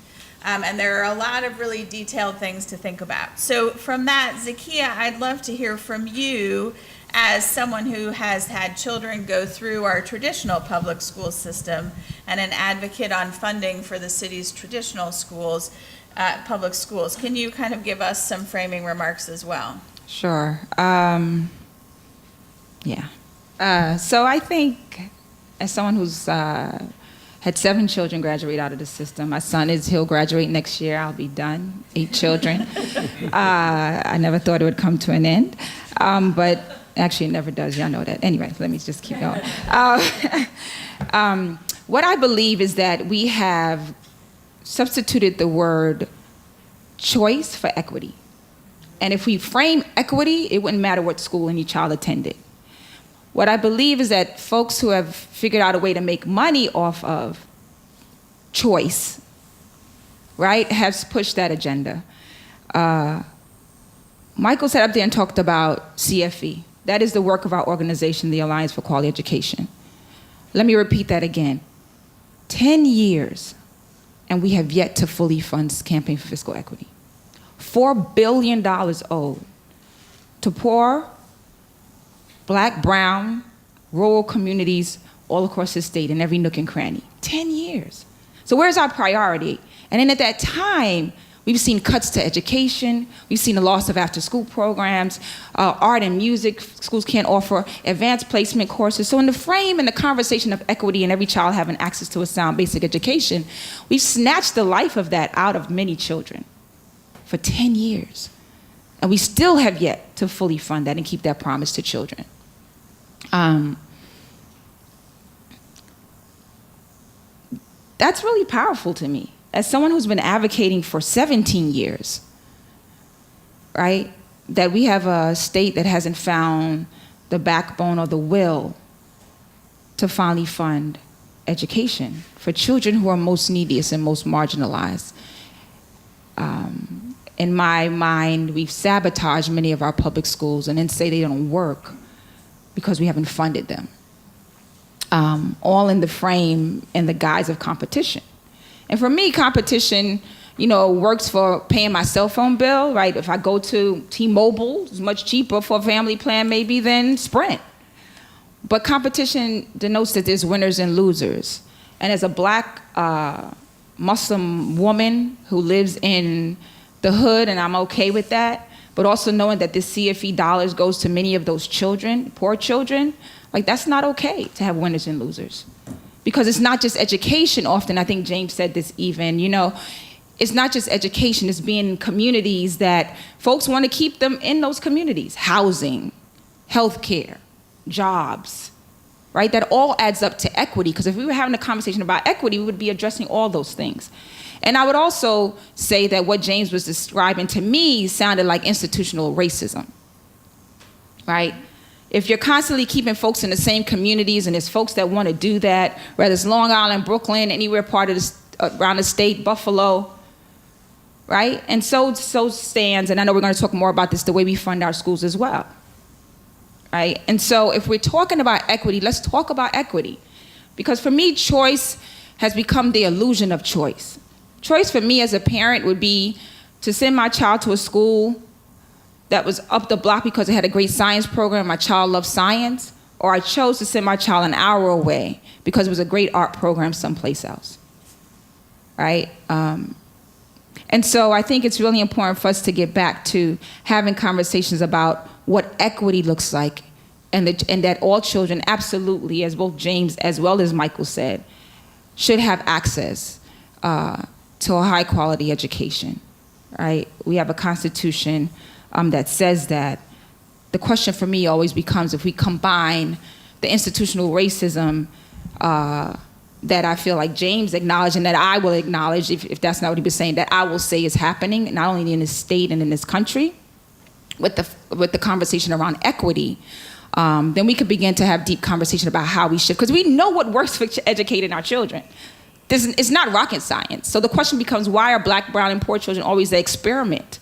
And there are a lot of really detailed things to think about. So from that, Zakiyah, I'd love to hear from you as someone who has had children go through our traditional public school system and an advocate on funding for the city's traditional schools, public schools. Can you kind of give us some framing remarks as well? Sure. So I think, as someone who's had 7 children graduate out of the system, my son he'll graduate next year. I'll be done. 8 children. I never thought it would come to an end, but actually it never does. Y'all know that. Anyway, let me just keep going. What I believe is that we have substituted the word choice for equity. And if we frame equity, it wouldn't matter what school any child attended. What I believe is that folks who have figured out a way to make money off of choice, right, have pushed that agenda. Michael sat up there and talked about CFE. That is the work of our organization, the Alliance for Quality Education. Let me repeat that again. 10 years, and we have yet to fully fund Campaign for Fiscal Equity. $4 billion owed to poor, Black, brown, rural communities all across the state in every nook and cranny. 10 years. So where's our priority? And then at that time, we've seen cuts to education. We've seen the loss of after-school programs, art and music. Schools can't offer advanced placement courses. So in the frame and the conversation of equity and every child having access to a sound basic education, we've snatched the life of that out of many children for 10 years. And we still have yet to fully fund that and keep that promise to children. That's really powerful to me. As someone who's been advocating for 17 years, right, that we have a state that hasn't found the backbone or the will to finally fund education for children who are most neediest and most marginalized. In my mind, we've sabotaged many of our public schools and then say they don't work because we haven't funded them. All in the frame and the guise of competition. And for me, competition, works for paying my cell phone bill, right? If I go to T-Mobile, it's much cheaper for a family plan maybe than Sprint. But competition denotes that there's winners and losers. And as a Black Muslim woman who lives in the hood, and I'm okay with that, but also knowing that the CFE dollars goes to many of those children, poor children, like that's not okay to have winners and losers. Because it's not just education often, I think James said this even, it's not just education, it's being in communities that folks want to keep them in those communities. Housing, healthcare, jobs, right? That all adds up to equity, because if we were having a conversation about equity, we would be addressing all those things. And I would also say that what James was describing to me sounded like institutional racism, right? If you're constantly keeping folks in the same communities and there's folks that want to do that, whether it's Long Island, Brooklyn, anywhere part of around the state, Buffalo, right? And so stands, and I know we're going to talk more about this, the way we fund our schools as well, right? And so if we're talking about equity, let's talk about equity. Because for me, choice has become the illusion of choice. Choice for me as a parent would be to send my child to a school that was up the block because it had a great science program, my child loved science, or I chose to send my child an hour away because it was a great art program someplace else, right? And so I think it's really important for us to get back to having conversations about what equity looks like, and that all children absolutely, as both James as well as Michael said, should have access to a high quality education, right? We have a constitution that says that. The question for me always becomes, if we combine the institutional racism that I feel like James acknowledged and that I will acknowledge, if that's not what he was saying, that I will say is happening, not only in this state and in this country, with the conversation around equity, then we could begin to have deep conversation about how we shift, because we know what works for educating our children. It's not rocket science. So the question becomes, why are Black, brown, and poor children always the experiment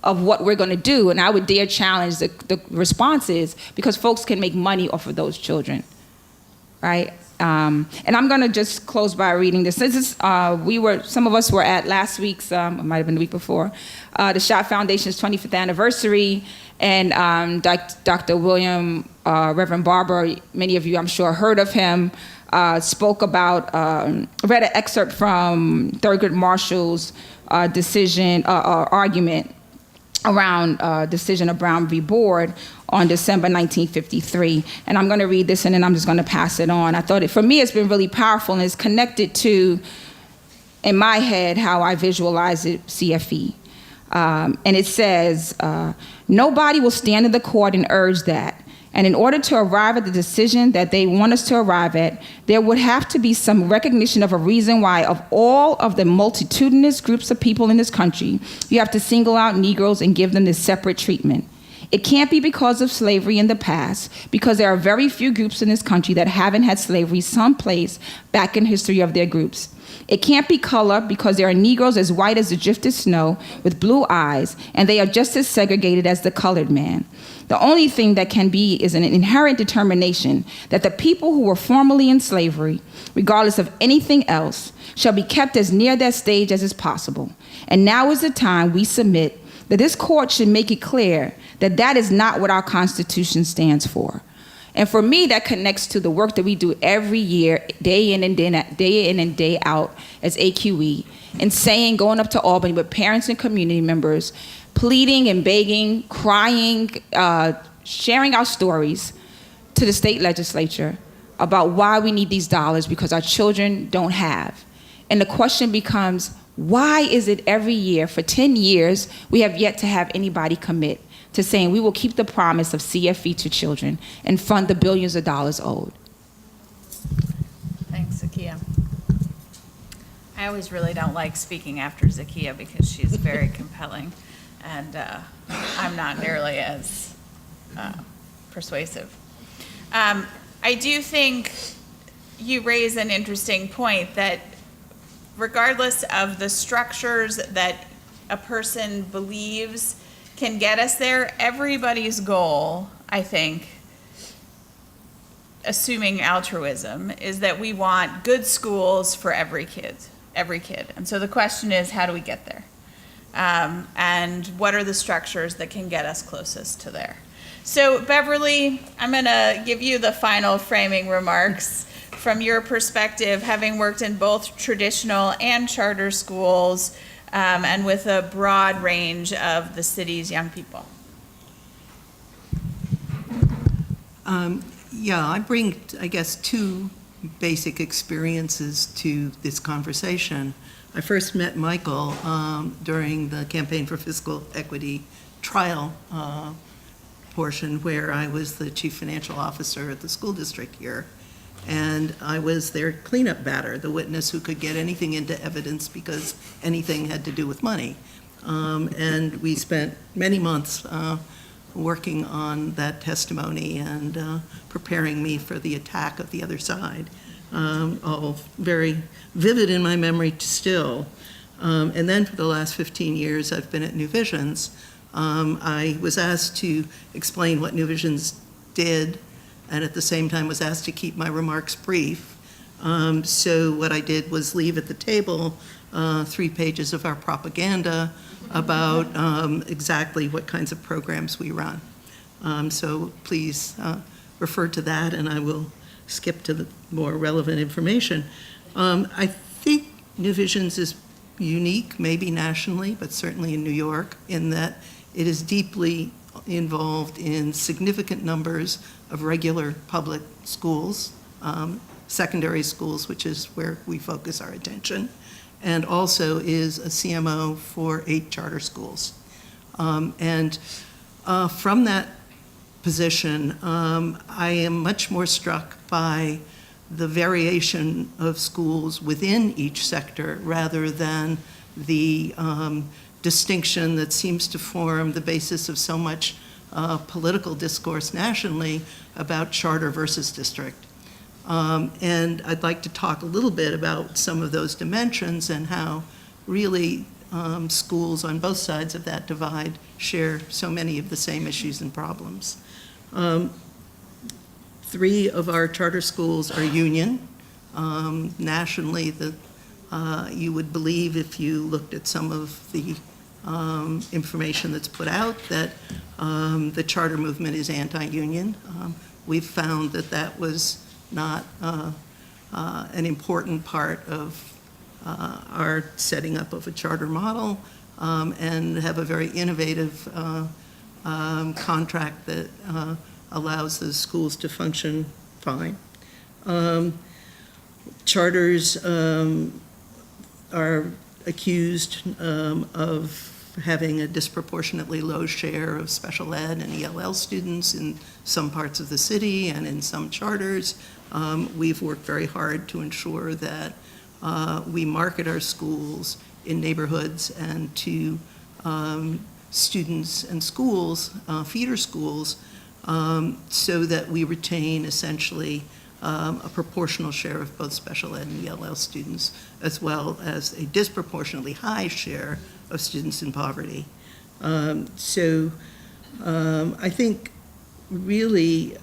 of what we're going to do? And I would dare challenge the responses, because folks can make money off of those children, right? And I'm going to just close by reading this. This is, some of us were at last week's, it might have been the week before, the Shawn Foundation's 25th anniversary, and Dr. William, Reverend Barber, many of you I'm sure heard of him, spoke about, read an excerpt from Thurgood Marshall's argument around decision of Brown v. Board on December 1953. And I'm going to read this and then I'm just going to pass it on. I thought for me, it's been really powerful, and it's connected to, in my head, how I visualize it, CFE. And it says, nobody will stand in the court and urge that. And in order to arrive at the decision that they want us to arrive at, there would have to be some recognition of a reason why, of all of the multitudinous groups of people in this country, you have to single out Negroes and give them this separate treatment. It can't be because of slavery in the past, because there are very few groups in this country that haven't had slavery someplace back in history of their groups. It can't be color, because there are Negroes as white as the drifted snow with blue eyes, and they are just as segregated as the colored man. The only thing that can be is an inherent determination that the people who were formerly in slavery, regardless of anything else, shall be kept as near that stage as is possible. And now is the time, we submit, that this court should make it clear that that is not what our Constitution stands for. And for me, that connects to the work that we do every year, day in and day out as AQE, and saying, going up to Albany with parents and community members, pleading and begging, crying, sharing our stories to the state legislature about why we need these dollars because our children don't have. And the question becomes, why is it every year, for 10 years, we have yet to have anybody commit to saying we will keep the promise of CFE to children and fund the billions of dollars owed? Thanks, Zakiyah. I always really don't like speaking after Zakiyah because she's very compelling, and I'm not nearly as persuasive. I do think you raise an interesting point that regardless of the structures that a person believes can get us there, everybody's goal, I think, assuming altruism, is that we want good schools for every kid. And so the question is, how do we get there? And what are the structures that can get us closest to there? So Beverly, I'm gonna give you the final framing remarks from your perspective, having worked in both traditional and charter schools, and with a broad range of the city's young people. Yeah, I bring, I guess, two basic experiences to this conversation. I first met Michael during the Campaign for Fiscal Equity trial portion, where I was the chief financial officer at the school district here. And I was their cleanup batter, the witness who could get anything into evidence because anything had to do with money. And we spent many months working on that testimony and preparing me for the attack of the other side. All very vivid in my memory still. And then for the last 15 years, I've been at New Visions. I was asked to explain what New Visions did, and at the same time was asked to keep my remarks brief. So what I did was leave at the table 3 pages of our propaganda about exactly what kinds of programs we run. So please refer to that, and I will skip to the more relevant information. I think New Visions is unique, maybe nationally, but certainly in New York, in that it is deeply involved in significant numbers of regular public schools, secondary schools, which is where we focus our attention, and also is a CMO for 8 charter schools. And from that position, I am much more struck by the variation of schools within each sector rather than the distinction that seems to form the basis of so much political discourse nationally about charter versus district. And I'd like to talk a little bit about some of those dimensions and how really schools on both sides of that divide share so many of the same issues and problems. 3 of our charter schools are union. Nationally, you would believe if you looked at some of the information that's put out that the charter movement is anti-union. We've found that that was not an important part of our setting up of a charter model, and have a very innovative contract that allows the schools to function fine. Charters are accused of having a disproportionately low share of special ed and ELL students in some parts of the city and in some charters. We've worked very hard to ensure that we market our schools in neighborhoods and to students and schools, feeder schools, so that we retain essentially a proportional share of both special ed and ELL students, as well as a disproportionately high share of students in poverty. So I think really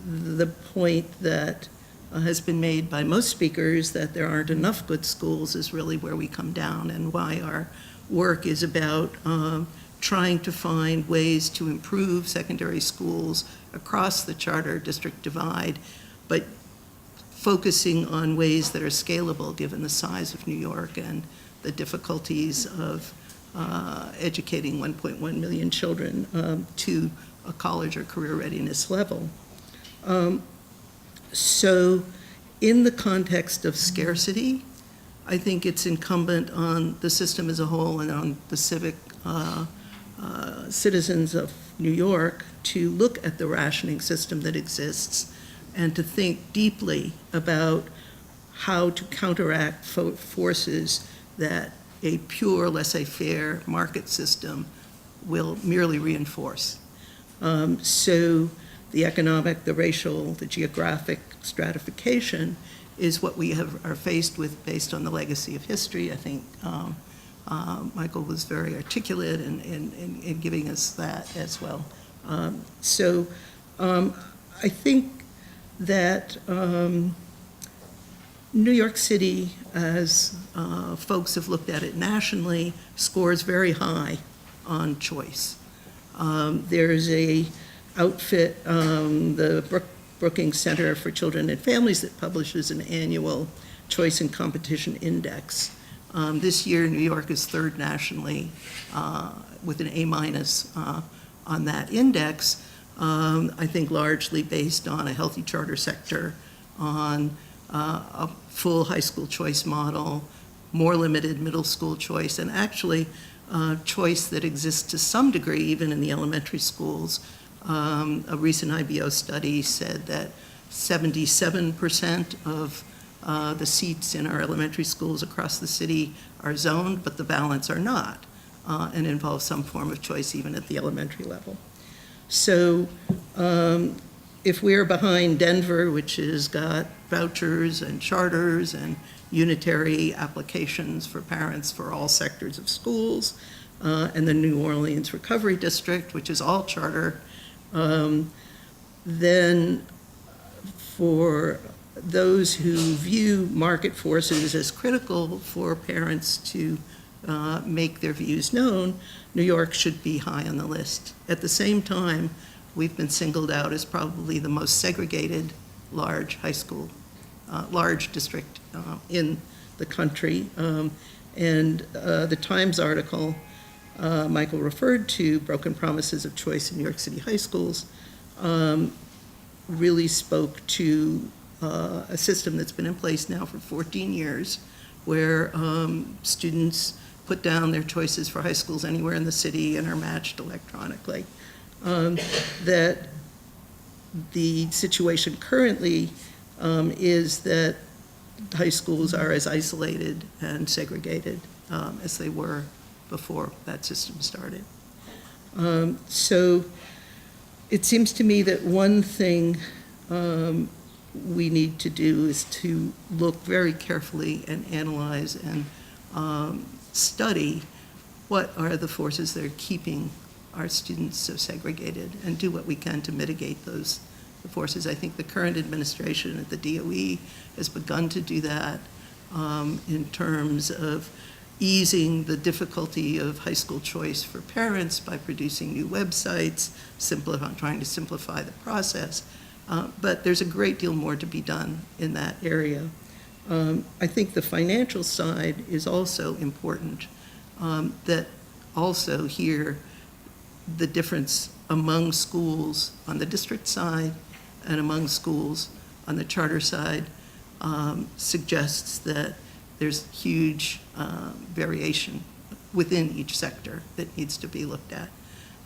the point that has been made by most speakers that there aren't enough good schools is really where we come down, and why our work is about trying to find ways to improve secondary schools across the charter district divide, but focusing on ways that are scalable given the size of New York and the difficulties of educating 1.1 million children to a college or career readiness level. So in the context of scarcity, I think it's incumbent on the system as a whole and on the civic citizens of New York to look at the rationing system that exists and to think deeply about how to counteract forces that a pure laissez-faire market system will merely reinforce. So the economic, the racial, the geographic stratification is what we are faced with based on the legacy of history. I think Michael was very articulate in giving us that as well. So I think that New York City, as folks have looked at it nationally, scores very high on choice. There's a outfit, the Brookings Center for Children and Families, that publishes an annual choice and competition index. This year, New York is third nationally with an A- on that index, I think largely based on a healthy charter sector, on a full high school choice model, more limited middle school choice, and actually choice that exists to some degree even in the elementary schools. A recent IBO study said that 77% of the seats in our elementary schools across the city are zoned, but the balance are not, and involve some form of choice even at the elementary level. So if we're behind Denver, which has got vouchers and charters and unitary applications for parents for all sectors of schools, and the New Orleans Recovery District, which is all charter, then for those who view market forces as critical for parents to make their views known, New York should be high on the list. At the same time, we've been singled out as probably the most segregated large high school, large district in the country. And the Times article Michael referred to, Broken Promises of Choice in New York City High Schools, really spoke to a system that's been in place now for 14 years, where students put down their choices for high schools anywhere in the city and are matched electronically. That the situation currently is that high schools are as isolated and segregated as they were before that system started. So it seems to me that one thing we need to do is to look very carefully and analyze and study what are the forces that are keeping our students so segregated, and do what we can to mitigate those forces. I think the current administration at the DOE has begun to do that in terms of easing the difficulty of high school choice for parents by producing new websites, trying to simplify the process. But there's a great deal more to be done in that area. I think the financial side is also important, that also here the difference among schools on the district side and among schools on the charter side suggests that there's huge variation within each sector that needs to be looked at.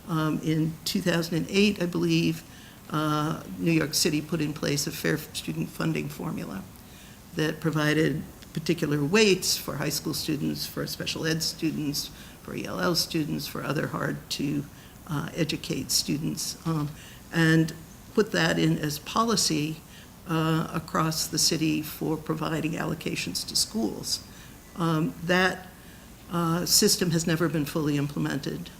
In 2008, I believe, New York City put in place a fair student funding formula that provided particular weights for high school students, for special ed students, for ELL students, for other hard to educate students, and put that in as policy across the city for providing allocations to schools. That system has never been fully implemented,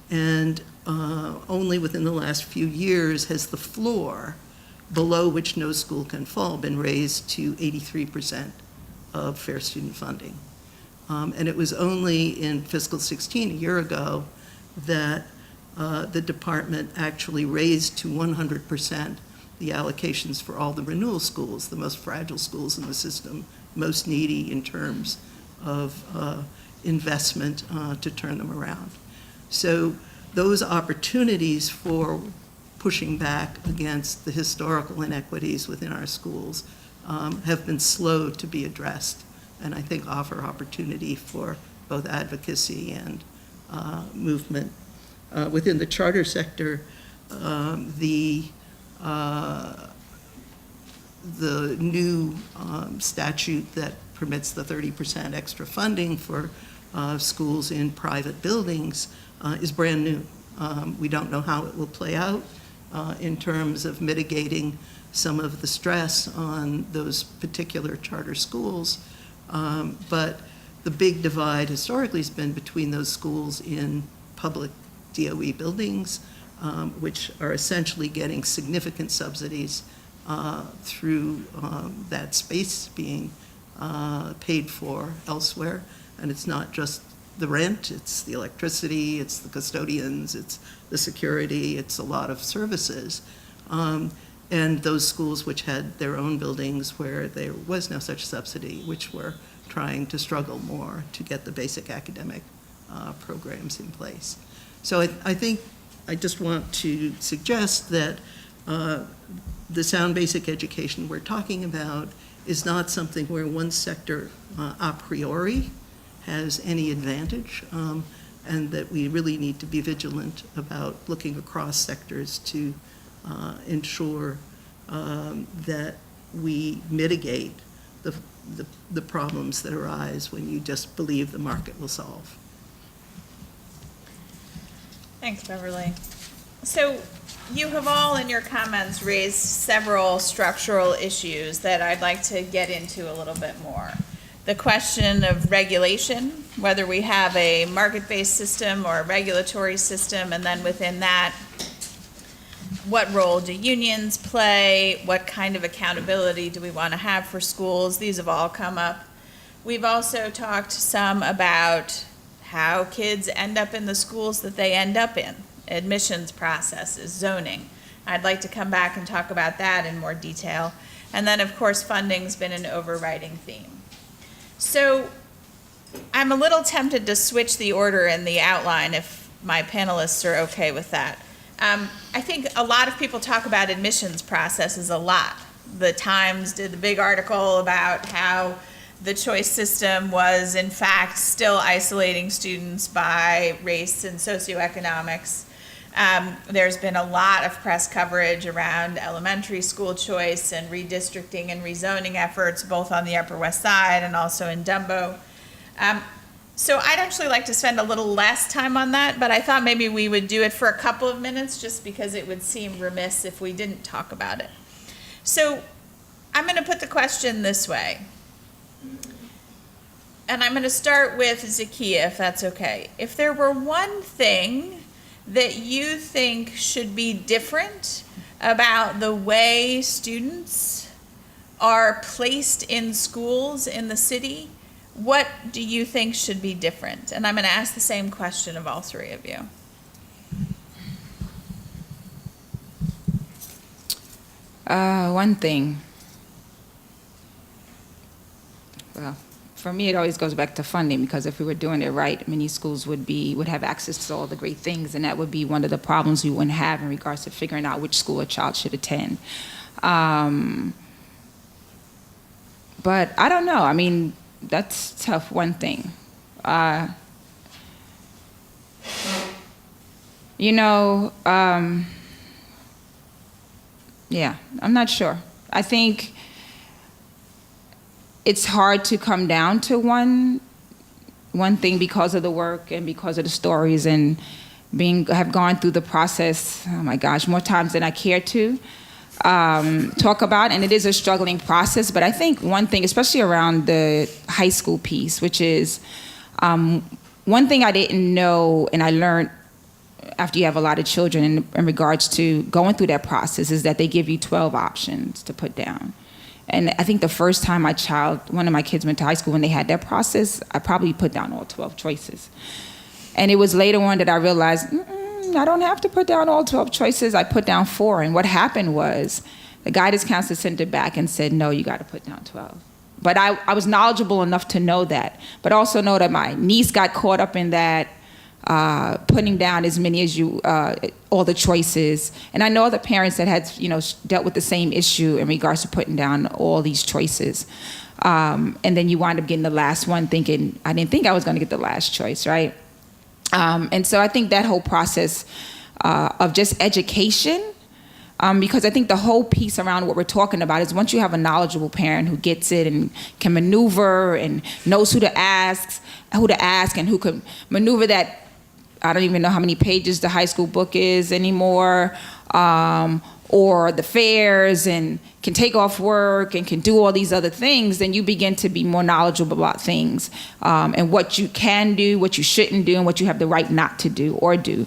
and only within the last few years has the floor below which no school can fall been raised to 83% of fair student funding. And it was only in fiscal 16, a year ago, that the department actually raised to 100% the allocations for all the renewal schools, the most fragile schools in the system, most needy in terms of investment to turn them around. So those opportunities for pushing back against the historical inequities within our schools have been slow to be addressed, and I think offer opportunity for both advocacy and movement. Within the charter sector, the new statute that permits the 30% extra funding for schools in private buildings is brand new. We don't know how it will play out in terms of mitigating some of the stress on those particular charter schools, but the big divide historically has been between those schools in public DOE buildings, which are essentially getting significant subsidies through that space being paid for elsewhere. And it's not just the rent, it's the electricity, it's the custodians, it's the security, it's a lot of services. And those schools which had their own buildings where there was no such subsidy, which were trying to struggle more to get the basic academic programs in place. So I think I just want to suggest that the sound basic education we're talking about is not something where one sector a priori has any advantage, and that we really need to be vigilant about looking across sectors to ensure that we mitigate the problems that arise when you just believe the market will solve. Thanks, Beverly. So you have all in your comments raised several structural issues that I'd like to get into a little bit more. The question of regulation, whether we have a market-based system or a regulatory system, and then within that, what role do unions play? What kind of accountability do we want to have for schools? These have all come up. We've also talked some about how kids end up in the schools that they end up in, admissions processes, zoning. I'd like to come back and talk about that in more detail. And then, of course, funding's been an overriding theme. So I'm a little tempted to switch the order in the outline if my panelists are okay with that. I think a lot of people talk about admissions processes a lot. The Times did the big article about how the choice system was, in fact, still isolating students by race and socioeconomics. There's been a lot of press coverage around elementary school choice and redistricting and rezoning efforts, both on the Upper West Side and also in Dumbo. So I'd actually like to spend a little less time on that, but I thought maybe we would do it for a couple of minutes just because it would seem remiss if we didn't talk about it. So I'm going to put the question this way. And I'm going to start with Zakiyah, if that's okay. If there were one thing that you think should be different about the way students are placed in schools in the city, what do you think should be different? And I'm going to ask the same question of all three of you. One thing. Well, for me, it always goes back to funding, because if we were doing it right, many schools would have access to all the great things, and that would be one of the problems we wouldn't have in regards to figuring out which school a child should attend. But I don't know. I mean, that's tough. One thing. Yeah, I'm not sure. I think it's hard to come down to one thing because of the work and because of the stories and have gone through the process, oh my gosh, more times than I care to talk about, and it is a struggling process. But I think one thing, especially around the high school piece, which is one thing I didn't know and I learned after you have a lot of children in regards to going through that process, is that they give you 12 options to put down. And I think the first time one of my kids went to high school, when they had that process, I probably put down all 12 choices. And it was later on that I realized, I don't have to put down all 12 choices. I put down 4. And what happened was the guidance counselor sent it back and said, no, you got to put down 12. But I was knowledgeable enough to know that, but also know that my niece got caught up in that, putting down as many as all the choices. And I know other parents that had, dealt with the same issue in regards to putting down all these choices. And then you wind up getting the last one thinking, I didn't think I was going to get the last choice, right? And so I think that whole process of just education, because I think the whole piece around what we're talking about is once you have a knowledgeable parent who gets it and can maneuver and knows who to ask and who can maneuver that, I don't even know how many pages the high school book is anymore, or the fairs, and can take off work and can do all these other things, then you begin to be more knowledgeable about things, and what you can do, what you shouldn't do, and what you have the right not to do or do.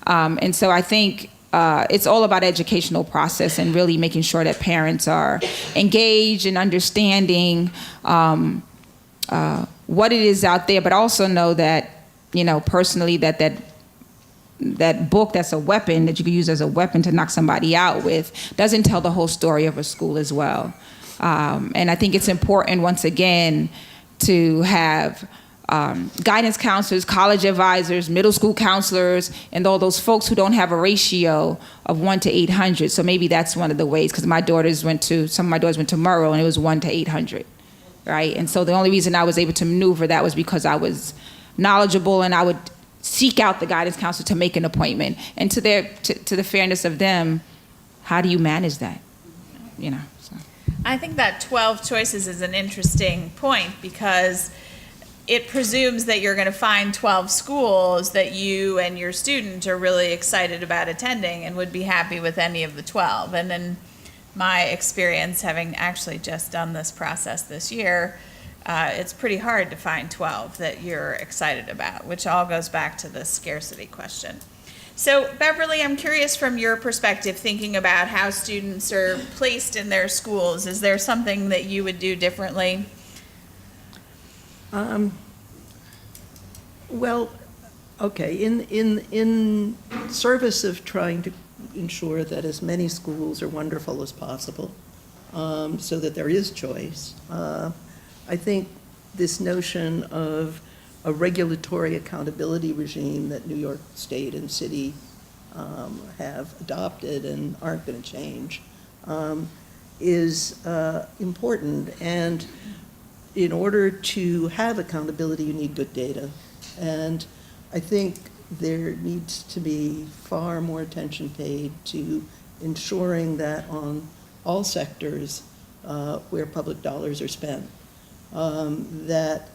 And so I think it's all about educational process and really making sure that parents are engaged and understanding what it is out there, but also know that, personally, that book that's a weapon that you can use as a weapon to knock somebody out with doesn't tell the whole story of a school as well. And I think it's important, once again, to have guidance counselors, college advisors, middle school counselors, and all those folks who don't have a ratio of 1 to 800. So maybe that's one of the ways, because some of my daughters went to Murrow, and it was 1 to 800, right? And so the only reason I was able to maneuver that was because I was knowledgeable, and I would seek out the guidance counselor to make an appointment. And to the fairness of them, how do you manage that? So. I think that 12 choices is an interesting point, because it presumes that you're going to find 12 schools that you and your student are really excited about attending and would be happy with any of the 12. And in my experience, having actually just done this process this year, it's pretty hard to find 12 that you're excited about, which all goes back to the scarcity question. So, Beverly, I'm curious from your perspective, thinking about how students are placed in their schools, is there something that you would do differently? Well, okay, in service of trying to ensure that as many schools are wonderful as possible, so that there is choice, I think this notion of a regulatory accountability regime that New York State and City have adopted and aren't going to change is important. And in order to have accountability, you need good data. And I think there needs to be far more attention paid to ensuring that on all sectors where public dollars are spent, that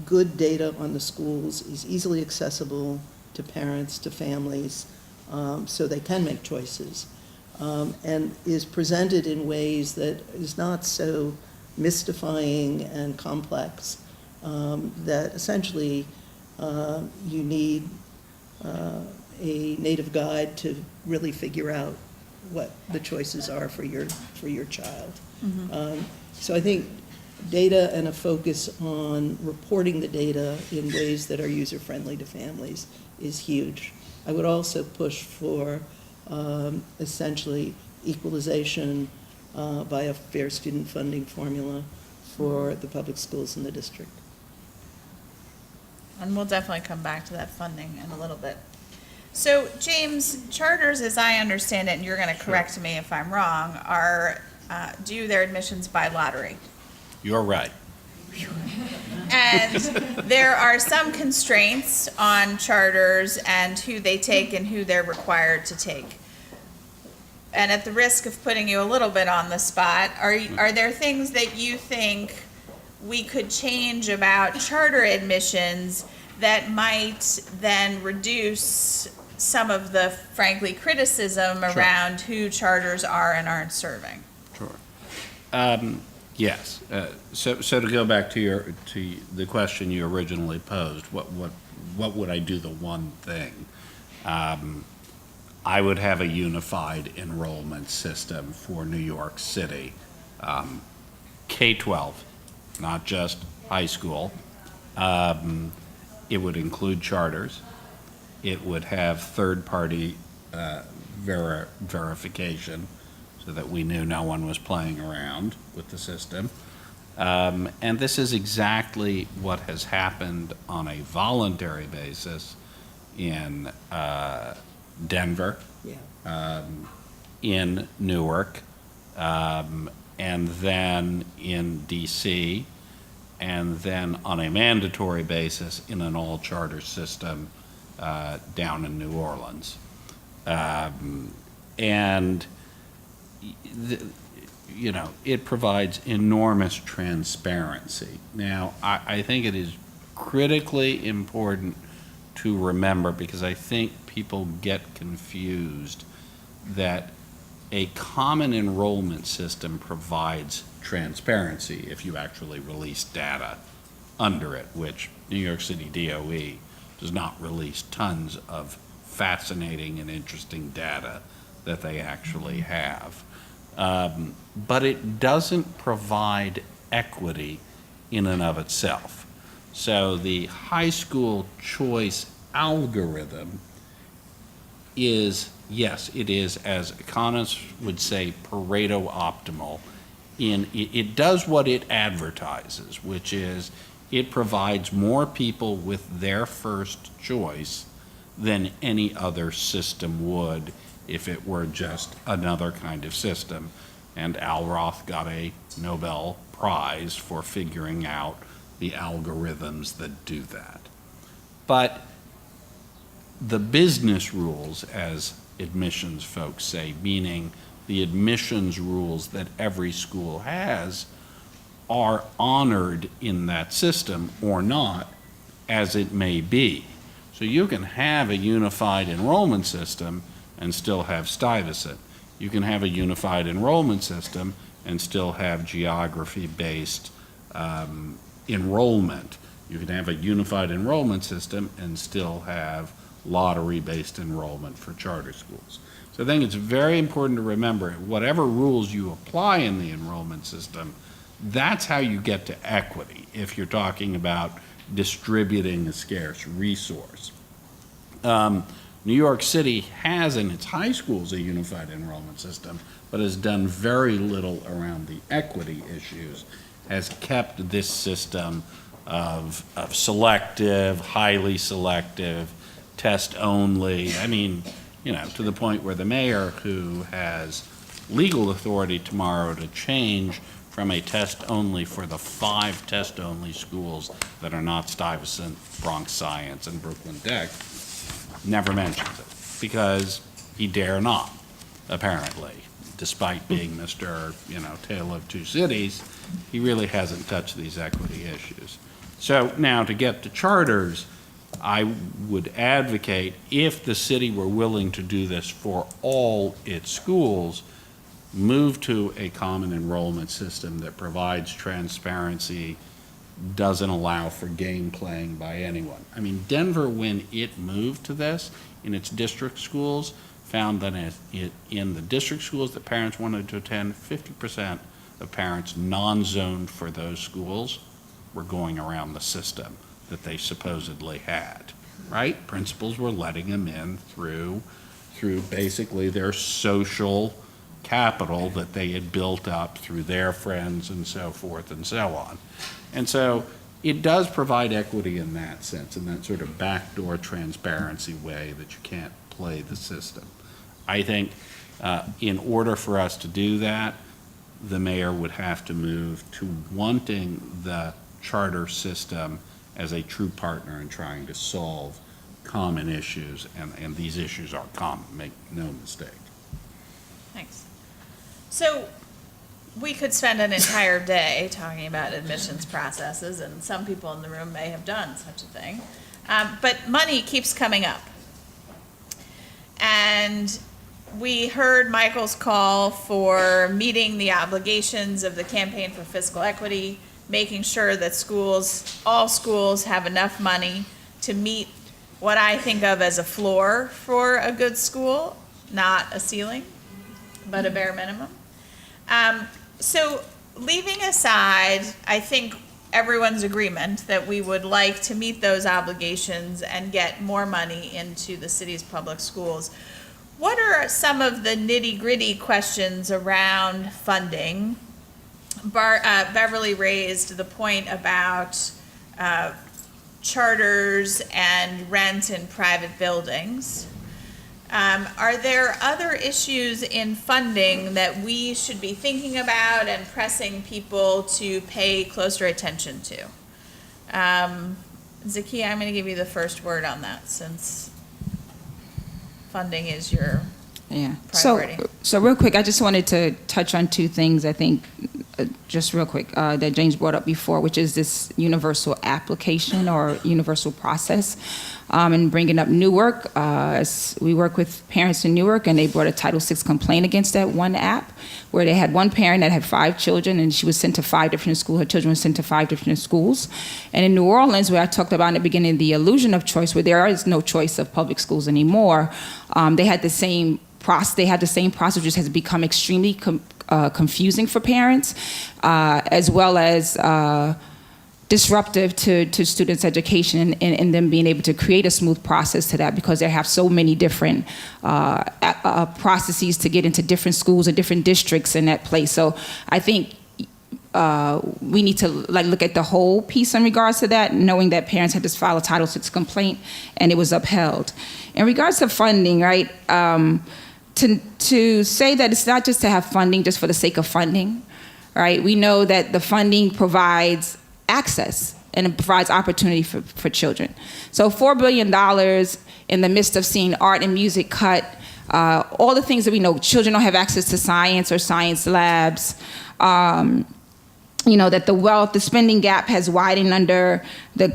good data on the schools is easily accessible to parents, to families, so they can make choices, and is presented in ways that is not so mystifying and complex, that essentially you need a native guide to really figure out what the choices are for your child. Mm-hmm. So I think data and a focus on reporting the data in ways that are user-friendly to families is huge. I would also push for essentially equalization by a fair student funding formula for the public schools in the district. And we'll definitely come back to that funding in a little bit. So, James, charters, as I understand it, and you're going to correct me if I'm wrong, are do their admissions by lottery. You're right. And there are some constraints on charters and who they take and who they're required to take. And at the risk of putting you a little bit on the spot, are there things that you think we could change about charter admissions that might then reduce some of the, frankly, criticism around who charters are and aren't serving? Sure. Yes. So to go back to the question you originally posed, what would I do the one thing? I would have a unified enrollment system for New York City, K-12, not just high school, It would include charters. It would have third-party verification so that we knew no one was playing around with the system. And this is exactly what has happened on a voluntary basis in Denver, in Newark, and then in DC, and then on a mandatory basis in an all-charter system down in New Orleans. And it provides enormous transparency. Now, I think it is critically important to remember, because I think people get confused, that a common enrollment system provides transparency if you actually release data under it, which New York City DOE does not release tons of fascinating and interesting data that they actually have. But it doesn't provide equity in and of itself. So the high school choice algorithm is, yes, it is, as economists would say, Pareto optimal. It does what it advertises, which is it provides more people with their first choice than any other system would if it were just another kind of system. And Al Roth got a Nobel Prize for figuring out the algorithms that do that. But the business rules, as admissions folks say, meaning the admissions rules that every school has, are honored in that system or not, as it may be. So you can have a unified enrollment system and still have Stuyvesant. You can have a unified enrollment system and still have geography-based enrollment. You can have a unified enrollment system and still have lottery-based enrollment for charter schools. So I think it's very important to remember, whatever rules you apply in the enrollment system, that's how you get to equity if you're talking about distributing a scarce resource. New York City has in its high schools a unified enrollment system, but has done very little around the equity issues, has kept this system of selective, highly selective, test only. I mean, to the point where the mayor, who has legal authority tomorrow to change from a test only for the 5 test only schools that are not Stuyvesant, Bronx Science, and Brooklyn Tech, never mentions it, because he dare not, apparently. Despite being Mr., Tale of Two Cities, he really hasn't touched these equity issues. So now, to get to charters, I would advocate, if the city were willing to do this for all its schools, move to a common enrollment system that provides transparency, doesn't allow for game playing by anyone. I mean, Denver, when it moved to this in its district schools, found that in the district schools that parents wanted to attend, 50% of parents non-zoned for those schools were going around the system that they supposedly had, right? Principals were letting them in through basically their social capital that they had built up through their friends and so forth and so on. And so it does provide equity in that sense, in that sort of backdoor transparency way that you can't play the system. I think in order for us to do that, the mayor would have to move to wanting the charter system as a true partner in trying to solve common issues, and these issues are common, make no mistake. Thanks. So we could spend an entire day talking about admissions processes, and some people in the room may have done such a thing. But money keeps coming up. And we heard Michael's call for meeting the obligations of the Campaign for Fiscal Equity, making sure that all schools have enough money to meet what I think of as a floor for a good school, not a ceiling, but a bare minimum. So leaving aside, I think, everyone's agreement that we would like to meet those obligations and get more money into the city's public schools. What are some of the nitty-gritty questions around funding? Beverly raised the point about charters and rent in private buildings. Are there other issues in funding that we should be thinking about and pressing people to pay closer attention to? Zakiyah, I'm going to give you the first word on that since funding is your priority. So real quick, I just wanted to touch on two things, I think, just real quick, that James brought up before, which is this universal application or universal process. And bringing up Newark, we work with parents in Newark, and they brought a Title VI complaint against that one app, where they had one parent that had 5 children, and she was sent to 5 different schools. Her children were sent to 5 different schools. And in New Orleans, where I talked about in the beginning, the illusion of choice, where there is no choice of public schools anymore, they had the same process. They had the same process, which has become extremely confusing for parents, as well as disruptive to students' education and them being able to create a smooth process to that, because they have so many different processes to get into different schools and different districts in that place. So I think we need to look at the whole piece in regards to that, knowing that parents had to file a Title VI complaint and it was upheld. In regards to funding, right, to say that it's not just to have funding just for the sake of funding, right? We know that the funding provides access and it provides opportunity for children. So $4 billion in the midst of seeing art and music cut, all the things that we know, children don't have access to science or science labs, that the spending gap has widened under the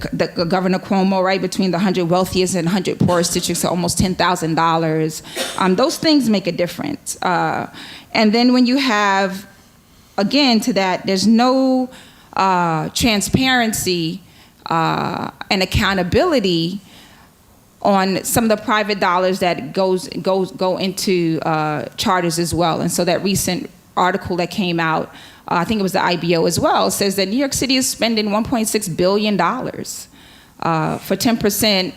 Governor Cuomo, right, between the 100 wealthiest and 100 poorest districts, to almost $10,000. Those things make a difference. And then when you have, again, to that, there's no transparency and accountability on some of the private dollars that go into charters as well. And so that recent article that came out, I think it was the IBO as well, says that New York City is spending $1.6 billion for 10%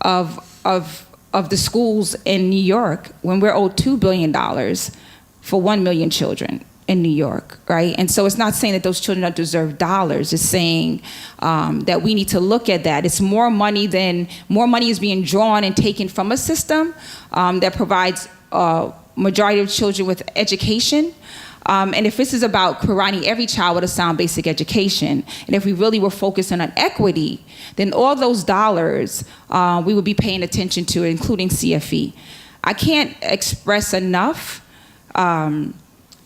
of the schools in New York, when we're owed $2 billion for 1 million children in New York, right? And so it's not saying that those children don't deserve dollars. It's saying that we need to look at that. It's more money is being drawn and taken from a system that provides majority of children with education. And if this is about providing every child with a sound basic education, and if we really were focusing on equity, then all those dollars we would be paying attention to, including CFE. I can't express enough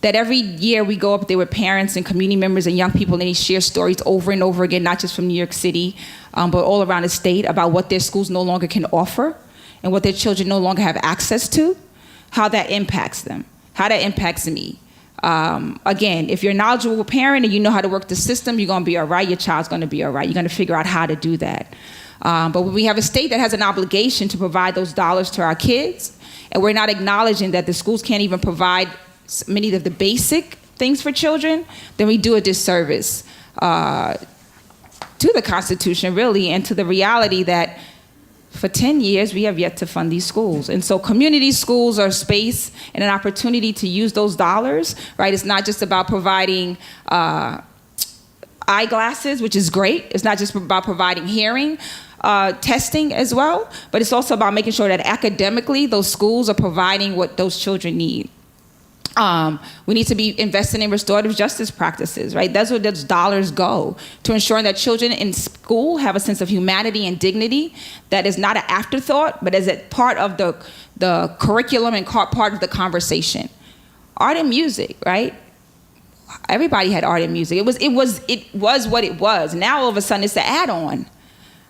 that every year we go up there with parents and community members and young people, and they share stories over and over again, not just from New York City, but all around the state, about what their schools no longer can offer and what their children no longer have access to, how that impacts them, how that impacts me. Again, if you're a knowledgeable parent and you know how to work the system, you're going to be all right. Your child's going to be all right. You're going to figure out how to do that. But when we have a state that has an obligation to provide those dollars to our kids, and we're not acknowledging that the schools can't even provide many of the basic things for children, then we do a disservice to the Constitution, really, and to the reality that for 10 years, we have yet to fund these schools. And so community schools are space and an opportunity to use those dollars, right? It's not just about providing eyeglasses, which is great. It's not just about providing hearing testing as well, but it's also about making sure that academically those schools are providing what those children need. We need to be investing in restorative justice practices, right? That's where those dollars go, to ensuring that children in school have a sense of humanity and dignity that is not an afterthought, but is a part of the curriculum and part of the conversation. Art and music, right? Everybody had art and music. It was what it was. Now all of a sudden it's an add-on,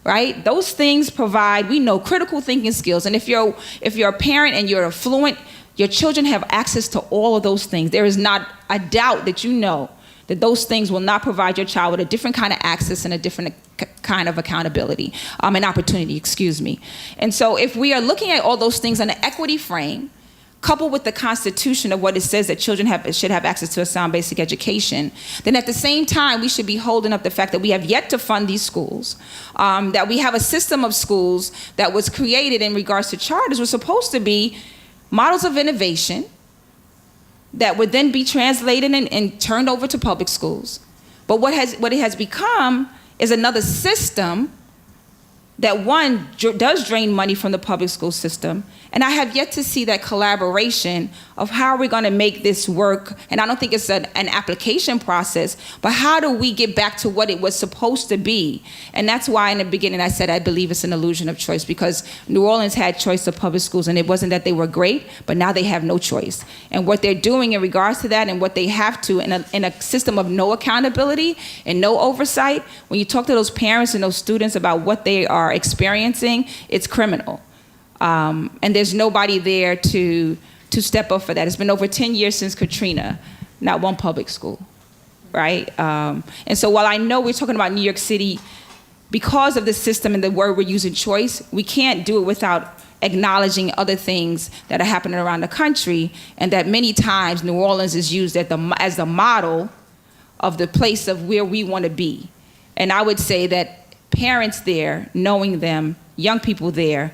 right? Those things provide, we know, critical thinking skills. And if you're a parent and you're affluent, your children have access to all of those things. There is not a doubt that you know that those things will not provide your child with a different kind of access and a different kind of accountability, and opportunity, excuse me. And so if we are looking at all those things in an equity frame, coupled with the Constitution of what it says that children should have access to a sound basic education, then at the same time, we should be holding up the fact that we have yet to fund these schools, that we have a system of schools that was created in regards to charters was supposed to be models of innovation that would then be translated and turned over to public schools. But what it has become is another system that one does drain money from the public school system, and I have yet to see that collaboration of how we're going to make this work. And I don't think it's an application process, but how do we get back to what it was supposed to be? And that's why in the beginning I said I believe it's an illusion of choice, because New Orleans had choice of public schools, and it wasn't that they were great, but now they have no choice. And what they're doing in regards to that and what they have to in a system of no accountability and no oversight, when you talk to those parents and those students about what they are experiencing, it's criminal. And there's nobody there to step up for that. It's been over 10 years since Katrina, not one public school, right? And so while I know we're talking about New York City, because of the system and the word we're using, choice, we can't do it without acknowledging other things that are happening around the country, and that many times New Orleans is used as the model of the place of where we want to be. And I would say that parents there, knowing them, young people there,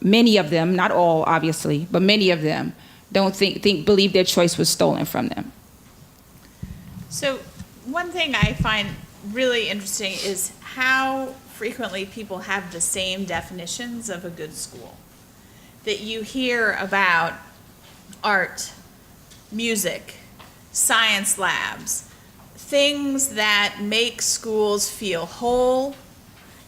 many of them, not all obviously, but many of them don't believe their choice was stolen from them. So one thing I find really interesting is how frequently people have the same definitions of a good school. That you hear about art, music, science labs, things that make schools feel whole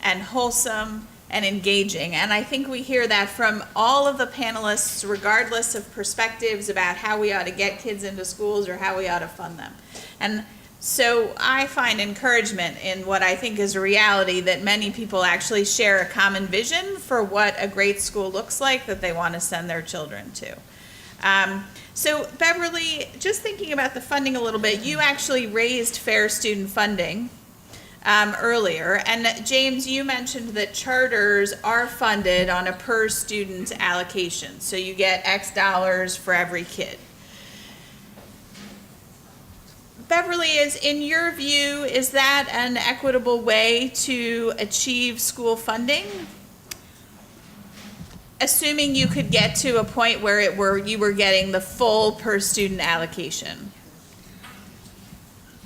and wholesome and engaging. And I think we hear that from all of the panelists, regardless of perspectives about how we ought to get kids into schools or how we ought to fund them. And so I find encouragement in what I think is a reality that many people actually share a common vision for what a great school looks like that they want to send their children to. So Beverly, just thinking about the funding a little bit, you actually raised fair student funding earlier. And James, you mentioned that charters are funded on a per student allocation. So you get X dollars for every kid. Beverly, in your view, is that an equitable way to achieve school funding? Assuming you could get to a point where you were getting the full per student allocation.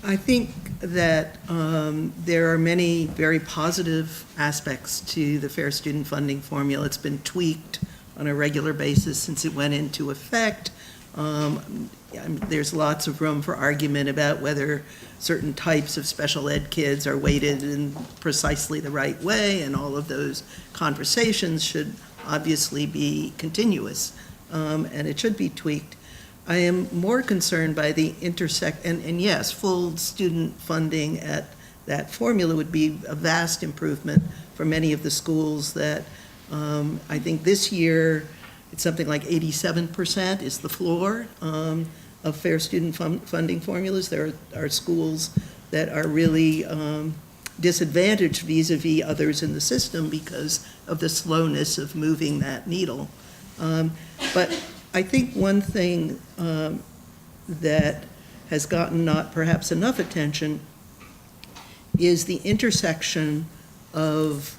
I think that there are many very positive aspects to the Fair Student Funding formula. It's been tweaked on a regular basis since it went into effect. There's lots of room for argument about whether certain types of special ed kids are weighted in precisely the right way, and all of those conversations should obviously be continuous, and it should be tweaked. I am more concerned by the and yes, full student funding at that formula would be a vast improvement for many of the schools that I think this year it's something like 87% is the floor of fair student funding formulas. There are schools that are really disadvantaged vis-a-vis others in the system because of the slowness of moving that needle. But I think one thing that has gotten not perhaps enough attention is the intersection of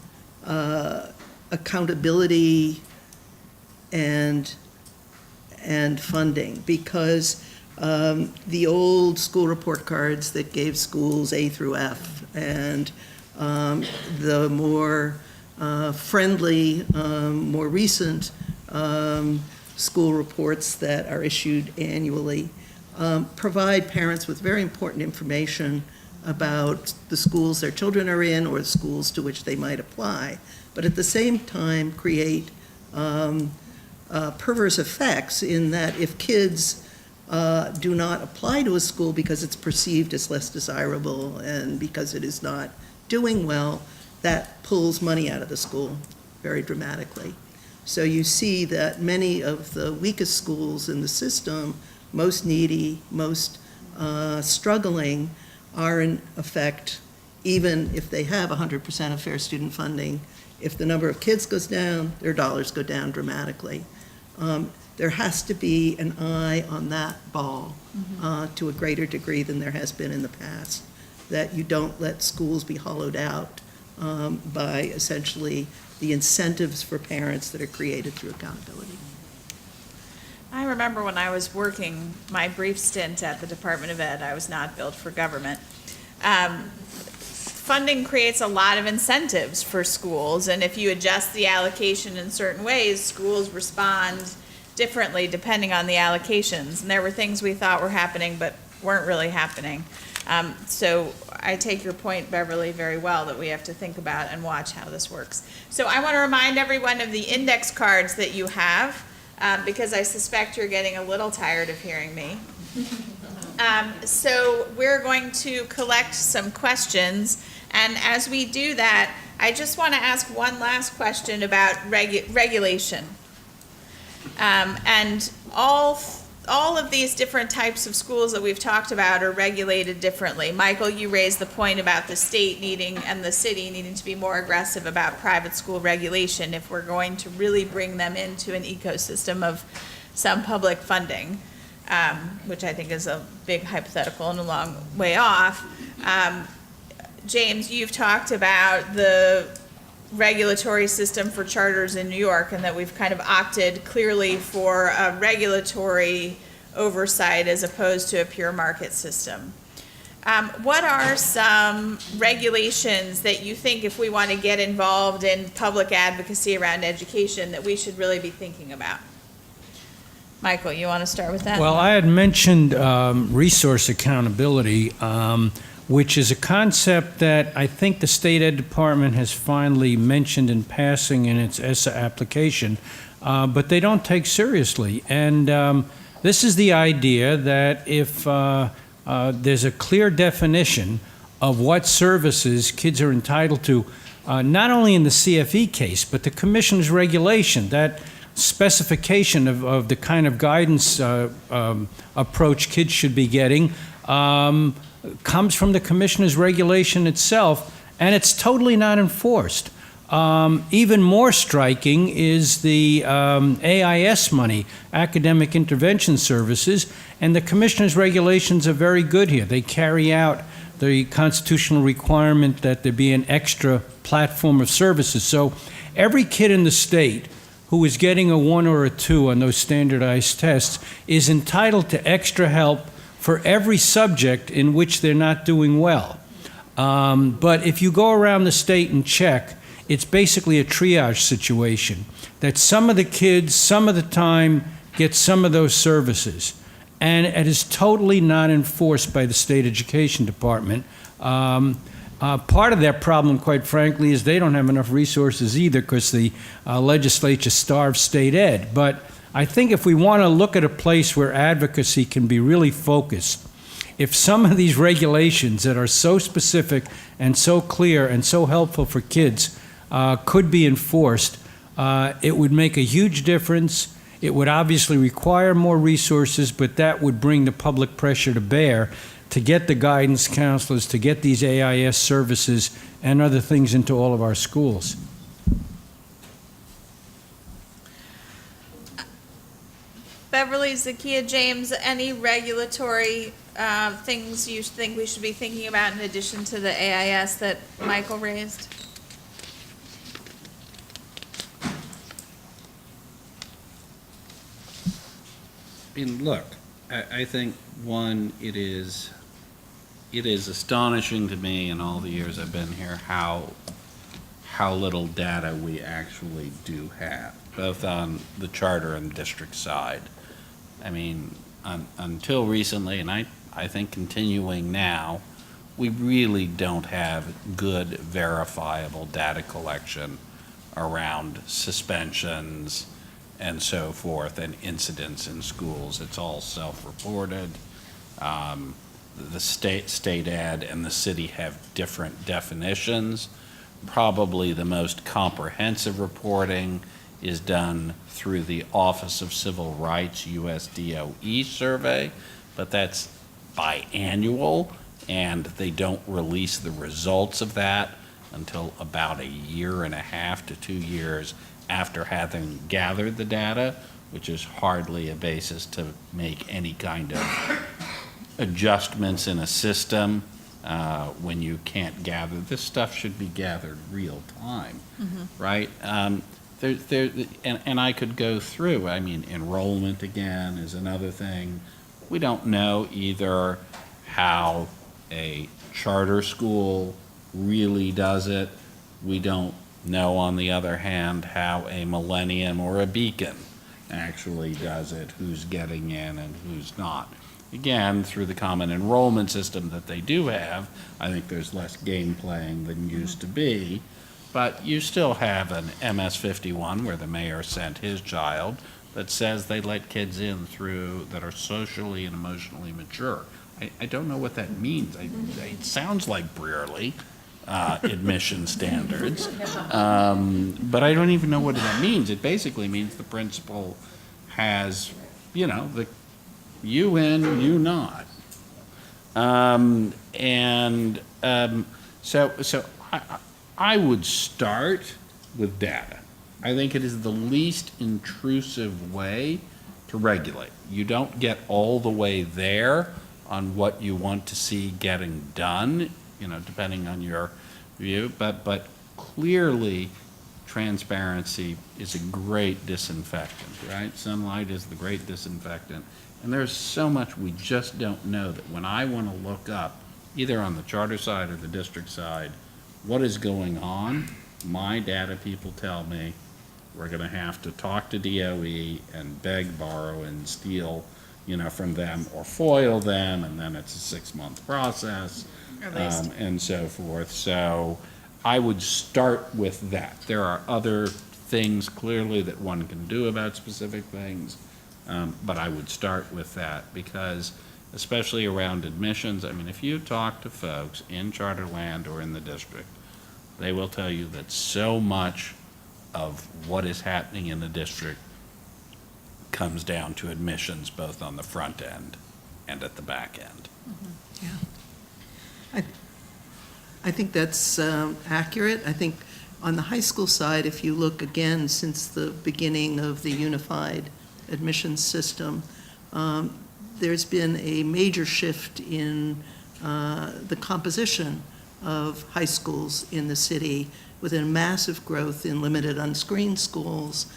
accountability and funding, because the old school report cards that gave schools A through F and the more friendly, more recent school reports that are issued annually provide parents with very important information about the schools their children are in or the schools to which they might apply, but at the same time create perverse effects in that if kids do not apply to a school because it's perceived as less desirable and because it is not doing well, that pulls money out of the school very dramatically. So you see that many of the weakest schools in the system, most needy, most struggling, are in effect, even if they have 100% of fair student funding, if the number of kids goes down, their dollars go down dramatically. There has to be an eye on that ball to a greater degree than there has been in the past, that you don't let schools be hollowed out by essentially the incentives for parents that are created through accountability. I remember when I was working my brief stint at the Department of Ed, I was not built for government. Funding creates a lot of incentives for schools, and if you adjust the allocation in certain ways, schools respond differently depending on the allocations. And there were things we thought were happening but weren't really happening. So I take your point, Beverly, very well, that we have to think about and watch how this works. So I want to remind everyone of the index cards that you have, because I suspect you're getting a little tired of hearing me. So we're going to collect some questions, and as we do that, I just want to ask one last question about regulation. And all of these different types of schools that we've talked about are regulated differently. Michael, you raised the point about the state needing and the city needing to be more aggressive about private school regulation if we're going to really bring them into an ecosystem of some public funding, which I think is a big hypothetical and a long way off. James, you've talked about the regulatory system for charters in New York, and that we've kind of opted clearly for a regulatory oversight as opposed to a pure market system. What are some regulations that you think, if we want to get involved in public advocacy around education, that we should really be thinking about? Michael, you want to start with that? Well, I had mentioned resource accountability, which is a concept that I think the State Ed Department has finally mentioned in passing in its ESSA application, but they don't take seriously. And this is the idea that if there's a clear definition of what services kids are entitled to, not only in the CFE case, but the Commission's regulation, that specification of the kind of guidance approach kids should be getting, comes from the Commissioner's regulation itself, and it's totally not enforced. Even more striking is the AIS money, Academic Intervention Services, and the Commissioner's regulations are very good here. They carry out the constitutional requirement that there be an extra platform of services. So every kid in the state who is getting a 1 or a 2 on those standardized tests is entitled to extra help for every subject in which they're not doing well. But if you go around the state and check, it's basically a triage situation, that some of the kids, some of the time, get some of those services. And it is totally not enforced by the State Education Department. Part of that problem, quite frankly, is they don't have enough resources either, because the legislature starves state ed. But I think if we want to look at a place where advocacy can be really focused, if some of these regulations that are so specific and so clear and so helpful for kids could be enforced, it would make a huge difference. It would obviously require more resources, but that would bring the public pressure to bear to get the guidance counselors, to get these AIS services and other things into all of our schools. Beverly, Zakiyah, James, any regulatory things you think we should be thinking about in addition to the AIS that Michael raised? I mean, look, I think, one, it is astonishing to me in all the years I've been here how little data we actually do have, both on the charter and district side. I mean, until recently, and I think continuing now, we really don't have good verifiable data collection around suspensions and so forth, and incidents in schools. It's all self-reported. The state ed and the city have different definitions. Probably the most comprehensive reporting is done through the Office of Civil Rights USDOE survey, but that's biannual, and they don't release the results of that until about 1.5 to 2 years after having gathered the data, which is hardly a basis to make any kind of adjustments in a system when you can't gather. This stuff should be gathered real time, right? And I could go through. I mean, enrollment again is another thing. We don't know either how a charter school really does it. We don't know, on the other hand, how a Millennium or a Beacon actually does it, who's getting in and who's not. Again, through the common enrollment system that they do have, I think there's less game playing than used to be. But you still have an MS-51 where the mayor sent his child that says they let kids in through that are socially and emotionally mature. I don't know what that means. It sounds like Brearley admission standards, but I don't even know what that means. It basically means the principal has, you in, you not. So I would start with data. I think it is the least intrusive way to regulate. You don't get all the way there on what you want to see getting done, depending on your view, but clearly transparency is a great disinfectant, right? Sunlight is the great disinfectant. And there's so much we just don't know that when I want to look up, either on the charter side or the district side, what is going on, my data people tell me we're going to have to talk to DOE and beg, borrow, and steal, from them or foil them, and then it's a 6-month process, and so forth. So I would start with that. There are other things clearly that one can do about specific things, but I would start with that because, especially around admissions, I mean, if you talk to folks in Charterland or in the district, they will tell you that so much of what is happening in the district comes down to admissions, both on the front end and at the back end. Yeah. I think that's accurate. I think on the high school side, if you look again since the beginning of the unified admissions system, there's been a major shift in the composition of high schools in the city, with a massive growth in limited unscreened schools.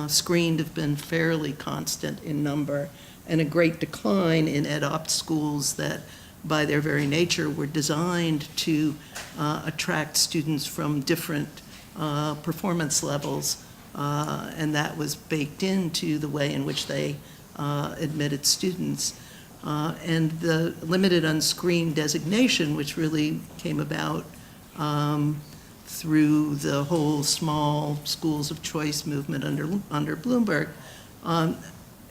Screened have been fairly constant in number, and a great decline in ed-opt schools that, by their very nature, were designed to attract students from different performance levels, and that was baked into the way in which they admitted students. And the limited unscreened designation, which really came about through the whole small schools of choice movement under Bloomberg,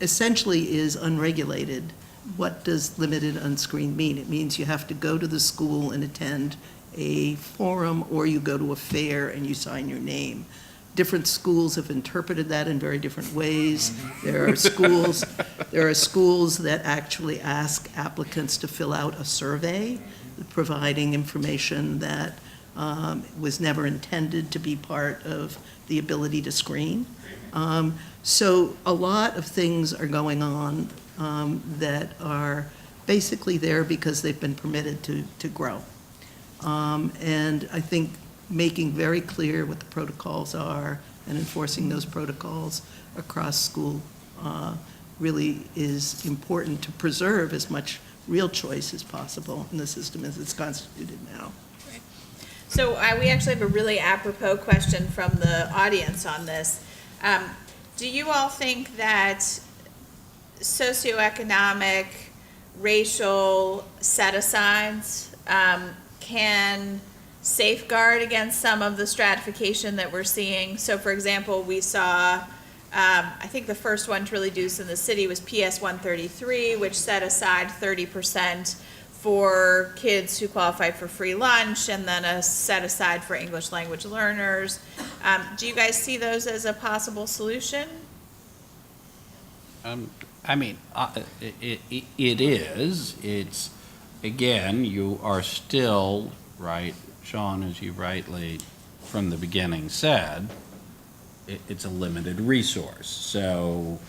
essentially is unregulated. What does limited unscreened mean? It means you have to go to the school and attend a forum, or you go to a fair and you sign your name. Different schools have interpreted that in very different ways. There are schools that actually ask applicants to fill out a survey, providing information that was never intended to be part of the ability to screen. So a lot of things are going on that are basically there because they've been permitted to grow. And I think making very clear what the protocols are and enforcing those protocols across school really is important to preserve as much real choice as possible in the system as it's constituted now. So we actually have a really apropos question from the audience on this. Do you all think that socioeconomic, racial set-asides can safeguard against some of the stratification that we're seeing? So, for example, we saw, I think the first one to really do this in the city was PS 133, which set aside 30% for kids who qualify for free lunch, and then a set aside for English language learners. Do you guys see those as a possible solution? I mean, it is. It's, again, you are still, right, Shawn, as you rightly from the beginning said, it's a limited resource. So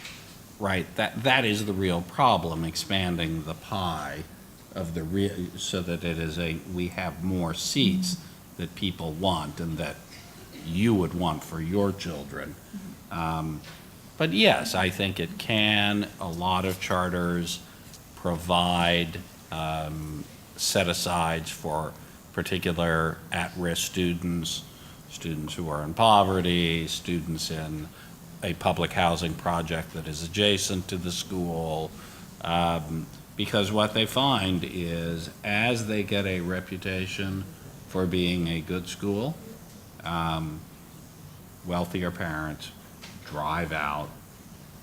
right? That is the real problem, expanding the pie of so that we have more seats that people want and that you would want for your children. But yes, I think it can. A lot of charters provide set-asides for particular at-risk students, students who are in poverty, students in a public housing project that is adjacent to the school, because what they find is as they get a reputation for being a good school, wealthier parents drive out,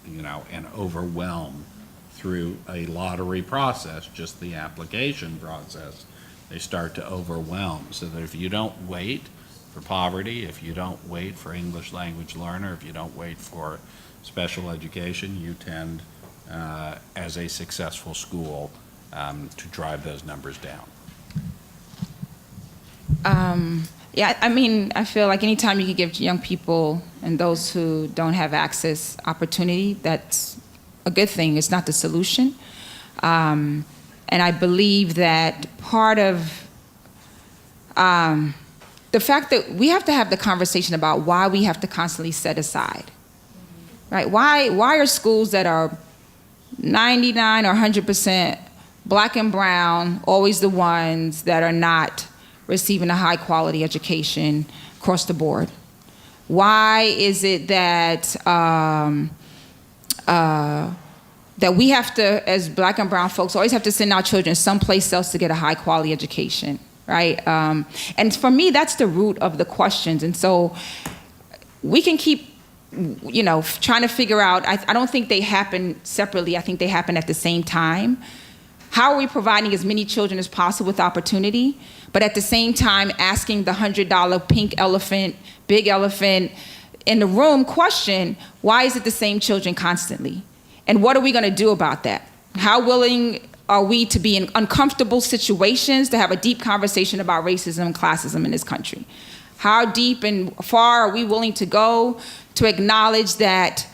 and overwhelm through a lottery process, just the application process. They start to overwhelm, so that if you don't wait for poverty, if you don't wait for English language learner, if you don't wait for special education, you tend, as a successful school, to drive those numbers down. Yeah, I mean, I feel like anytime you can give young people and those who don't have access opportunity, that's a good thing. It's not the solution. And I believe that part of the fact that we have to have the conversation about why we have to constantly set aside, right? Why are schools that are 99 or 100% black and brown always the ones that are not receiving a high quality education across the board? Why is it that that we have to, as black and brown folks, always have to send our children someplace else to get a high quality education, right? And for me, that's the root of the questions. And so we can keep, trying to figure out, I don't think they happen separately. I think they happen at the same time. How are we providing as many children as possible with opportunity, but at the same time asking the $100 pink elephant, big elephant in the room question, why is it the same children constantly? And what are we going to do about that? How willing are we to be in uncomfortable situations to have a deep conversation about racism and classism in this country? How deep and far are we willing to go to acknowledge that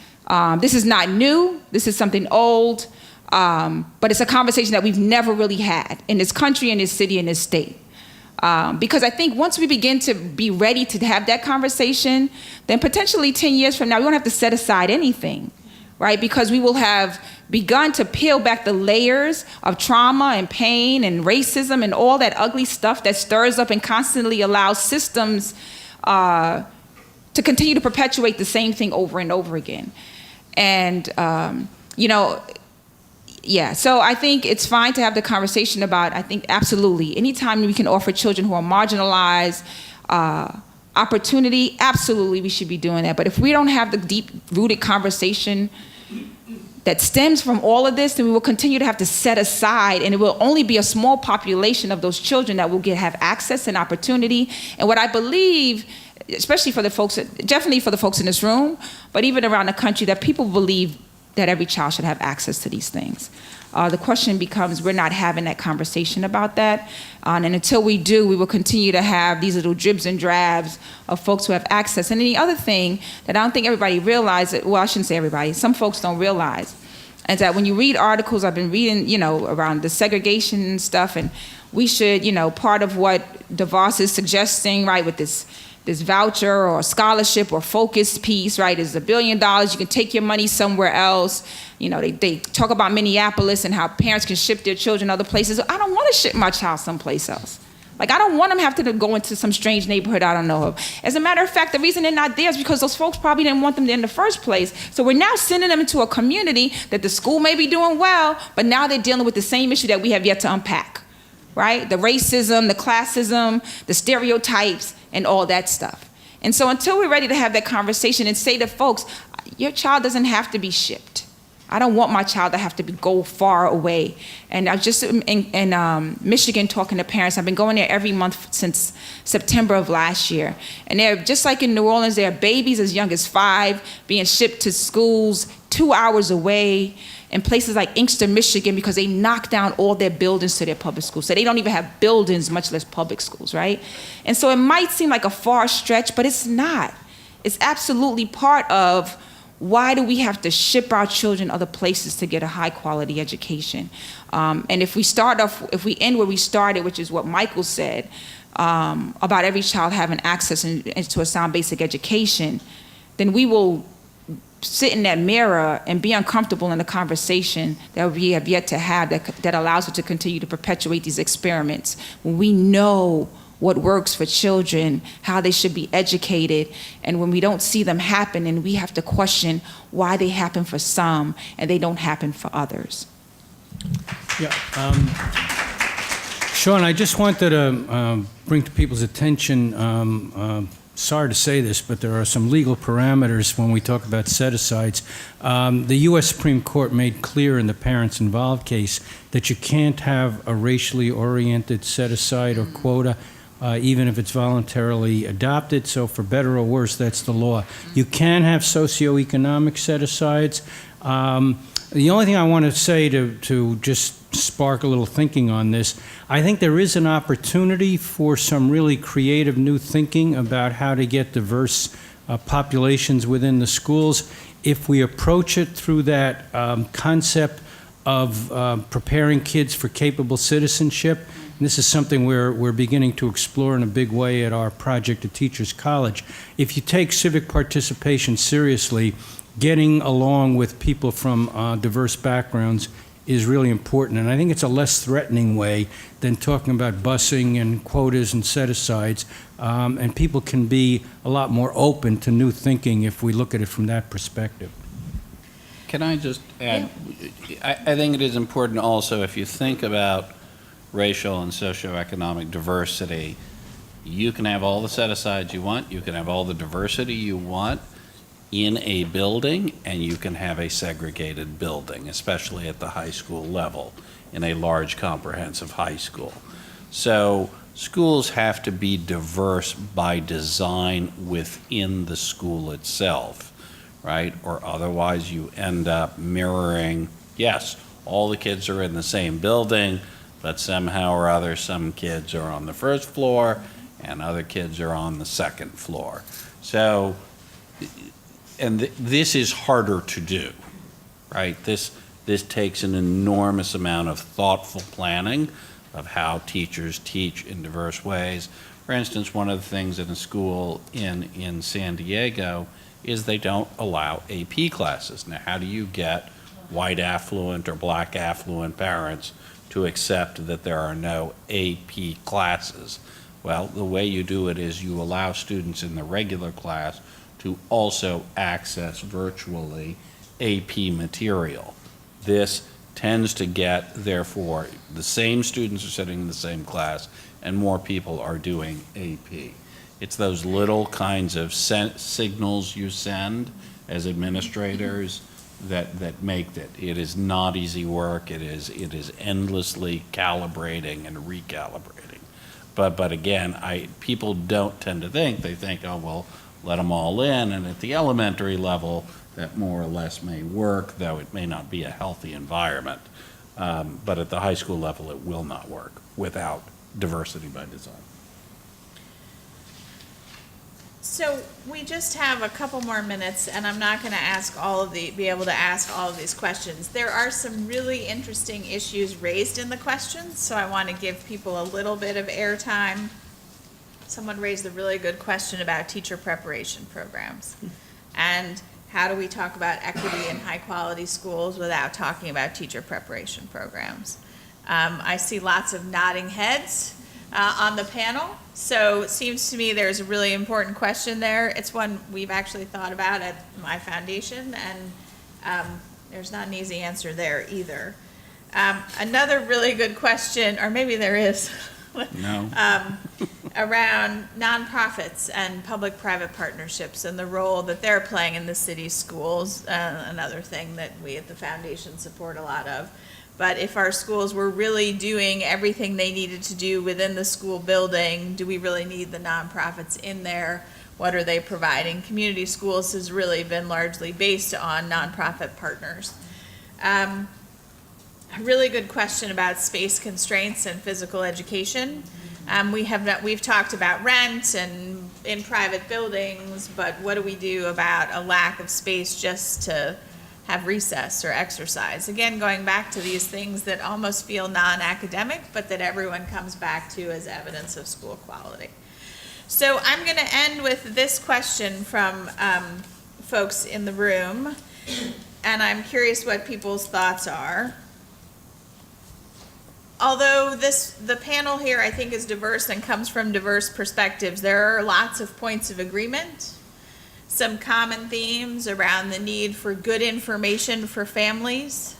this is not new, this is something old, but it's a conversation that we've never really had in this country, in this city, in this state. Because I think once we begin to be ready to have that conversation, then potentially 10 years from now, we won't have to set aside anything, right? Because we will have begun to peel back the layers of trauma and pain and racism and all that ugly stuff that stirs up and constantly allows systems to continue to perpetuate the same thing over and over again. And, yeah, so I think it's fine to have the conversation about, I think absolutely, anytime we can offer children who are marginalized opportunity, absolutely we should be doing that. But if we don't have the deep-rooted conversation that stems from all of this, then we will continue to have to set aside, and it will only be a small population of those children that will have access and opportunity. And what I believe, especially for the folks, definitely for the folks in this room, but even around the country, that people believe that every child should have access to these things. The question becomes, we're not having that conversation about that. And until we do, we will continue to have these little dribs and drabs of folks who have access. And then the other thing that I don't think everybody realizes, well, I shouldn't say everybody, some folks don't realize, is that when you read articles, I've been reading, around the segregation and stuff, and we should, part of what DeVos is suggesting, right, with this voucher or scholarship or focus piece, right, is $1 billion. You can take your money somewhere else. They talk about Minneapolis and how parents can ship their children other places. I don't want to ship my child someplace else. Like, I don't want them to have to go into some strange neighborhood I don't know of. As a matter of fact, the reason they're not there is because those folks probably didn't want them there in the first place. So we're now sending them into a community that the school may be doing well, but now they're dealing with the same issue that we have yet to unpack, right? The racism, the classism, the stereotypes, and all that stuff. And so until we're ready to have that conversation and say to folks, your child doesn't have to be shipped. I don't want my child to have to go far away. And I was just in Michigan talking to parents. I've been going there every month since September of last year. And they're just like in New Orleans, there are babies as young as 5 being shipped to schools 2 hours away in places like Inkster, Michigan, because they knocked down all their buildings to their public schools. So they don't even have buildings, much less public schools, right? And so it might seem like a far stretch, but it's not. It's absolutely part of why do we have to ship our children other places to get a high quality education? And if we end where we started, which is what Michael said, about every child having access to a sound basic education, then we will sit in that mirror and be uncomfortable in the conversation that we have yet to have that allows us to continue to perpetuate these experiments. When we know what works for children, how they should be educated, and when we don't see them happen, and we have to question why they happen for some and they don't happen for others. Yeah, Shawn, I just wanted to bring to people's attention, sorry to say this, but there are some legal parameters when we talk about set-asides. The U.S. Supreme Court made clear in the Parents Involved case that you can't have a racially oriented set-aside or quota, even if it's voluntarily adopted. So for better or worse, that's the law. You can have socioeconomic set-asides. The only thing I want to say to just spark a little thinking on this, I think there is an opportunity for some really creative new thinking about how to get diverse populations within the schools if we approach it through that concept of preparing kids for capable citizenship. And this is something we're beginning to explore in a big way at our project at Teachers College. If you take civic participation seriously, getting along with people from diverse backgrounds is really important. And I think it's a less threatening way than talking about busing and quotas and set-asides. And people can be a lot more open to new thinking if we look at it from that perspective. Can I just add, I think it is important also, if you think about racial and socioeconomic diversity, you can have all the set-asides you want, you can have all the diversity you want in a building, and you can have a segregated building, especially at the high school level, in a large comprehensive high school. So schools have to be diverse by design within the school itself, right? Or otherwise you end up mirroring, yes, all the kids are in the same building, but somehow or other some kids are on the first floor and other kids are on the second floor. So, and this is harder to do, right? This takes an enormous amount of thoughtful planning of how teachers teach in diverse ways. For instance, one of the things in a school in San Diego is they don't allow AP classes. Now, how do you get white affluent or black affluent parents to accept that there are no AP classes? Well, the way you do it is you allow students in the regular class to also access virtually AP material. This tends to get, therefore, the same students are sitting in the same class and more people are doing AP. It's those little kinds of signals you send as administrators that make it. It is not easy work. It is endlessly calibrating and recalibrating. But again, people don't tend to think. They think, oh, well, let them all in, and at the elementary level, that more or less may work, though it may not be a healthy environment. But at the high school level, it will not work without diversity by design. So we just have a couple more minutes, and I'm not going to be able to ask all of these questions. There are some really interesting issues raised in the questions, so I want to give people a little bit of airtime. Someone raised a really good question about teacher preparation programs. And how do we talk about equity in high-quality schools without talking about teacher preparation programs? I see lots of nodding heads on the panel. So it seems to me there's a really important question there. It's one we've actually thought about at my foundation, and there's not an easy answer there either. Another really good question, or maybe there is, No. around nonprofits and public-private partnerships and the role that they're playing in the city's schools, another thing that we at the foundation support a lot of. But if our schools were really doing everything they needed to do within the school building, do we really need the nonprofits in there? What are they providing? Community schools has really been largely based on nonprofit partners. A really good question about space constraints and physical education. We've talked about rent and in private buildings, but what do we do about a lack of space just to have recess or exercise? Again, going back to these things that almost feel non-academic, but that everyone comes back to as evidence of school quality. So I'm going to end with this question from folks in the room, and I'm curious what people's thoughts are. Although the panel here, I think, is diverse and comes from diverse perspectives, there are lots of points of agreement, some common themes around the need for good information for families,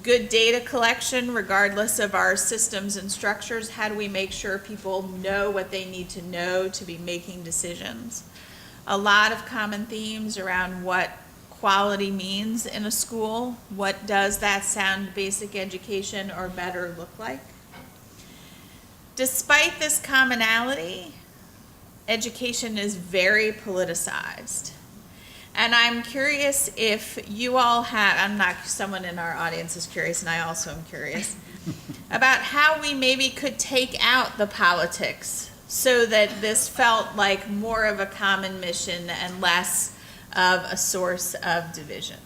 good data collection regardless of our systems and structures. How do we make sure people know what they need to know to be making decisions? A lot of common themes around what quality means in a school. What does that sound basic education or better look like? Despite this commonality, education is very politicized. And I'm curious if you all have, someone in our audience is curious, and I also am curious, about how we maybe could take out the politics so that this felt like more of a common mission and less of a source of division.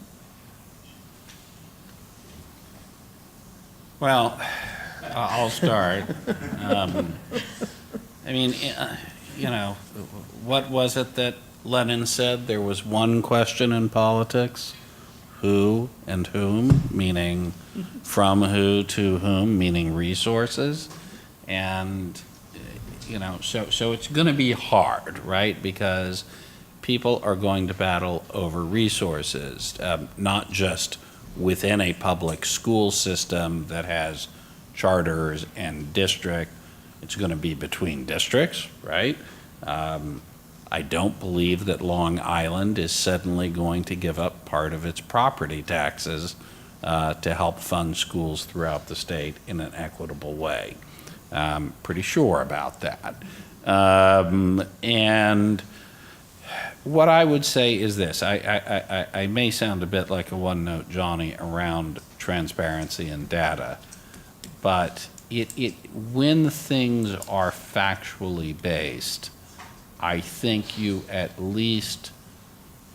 Well, I'll start. What was it that Lenin said? There was one question in politics: who and whom, meaning from who to whom, meaning resources. And, so it's going to be hard, right? Because people are going to battle over resources, not just within a public school system that has charters and district. It's going to be between districts, right? I don't believe that Long Island is suddenly going to give up part of its property taxes to help fund schools throughout the state in an equitable way. I'm pretty sure about that. And what I would say is this: I may sound a bit like a one-note Johnny around transparency and data, but when things are factually based, I think you at least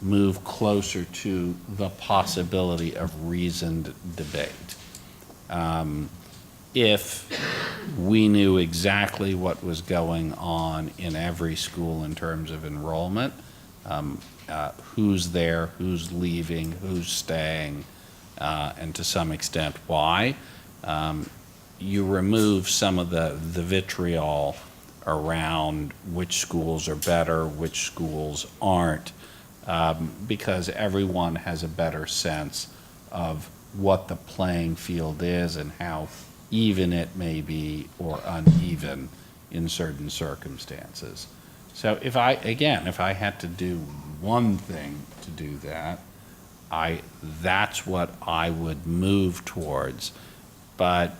move closer to the possibility of reasoned debate. If we knew exactly what was going on in every school in terms of enrollment, who's there, who's leaving, who's staying, and to some extent why, you remove some of the vitriol around which schools are better, which schools aren't, because everyone has a better sense of what the playing field is and how even it may be or uneven in certain circumstances. So if I had to do one thing to do that, that's what I would move towards. But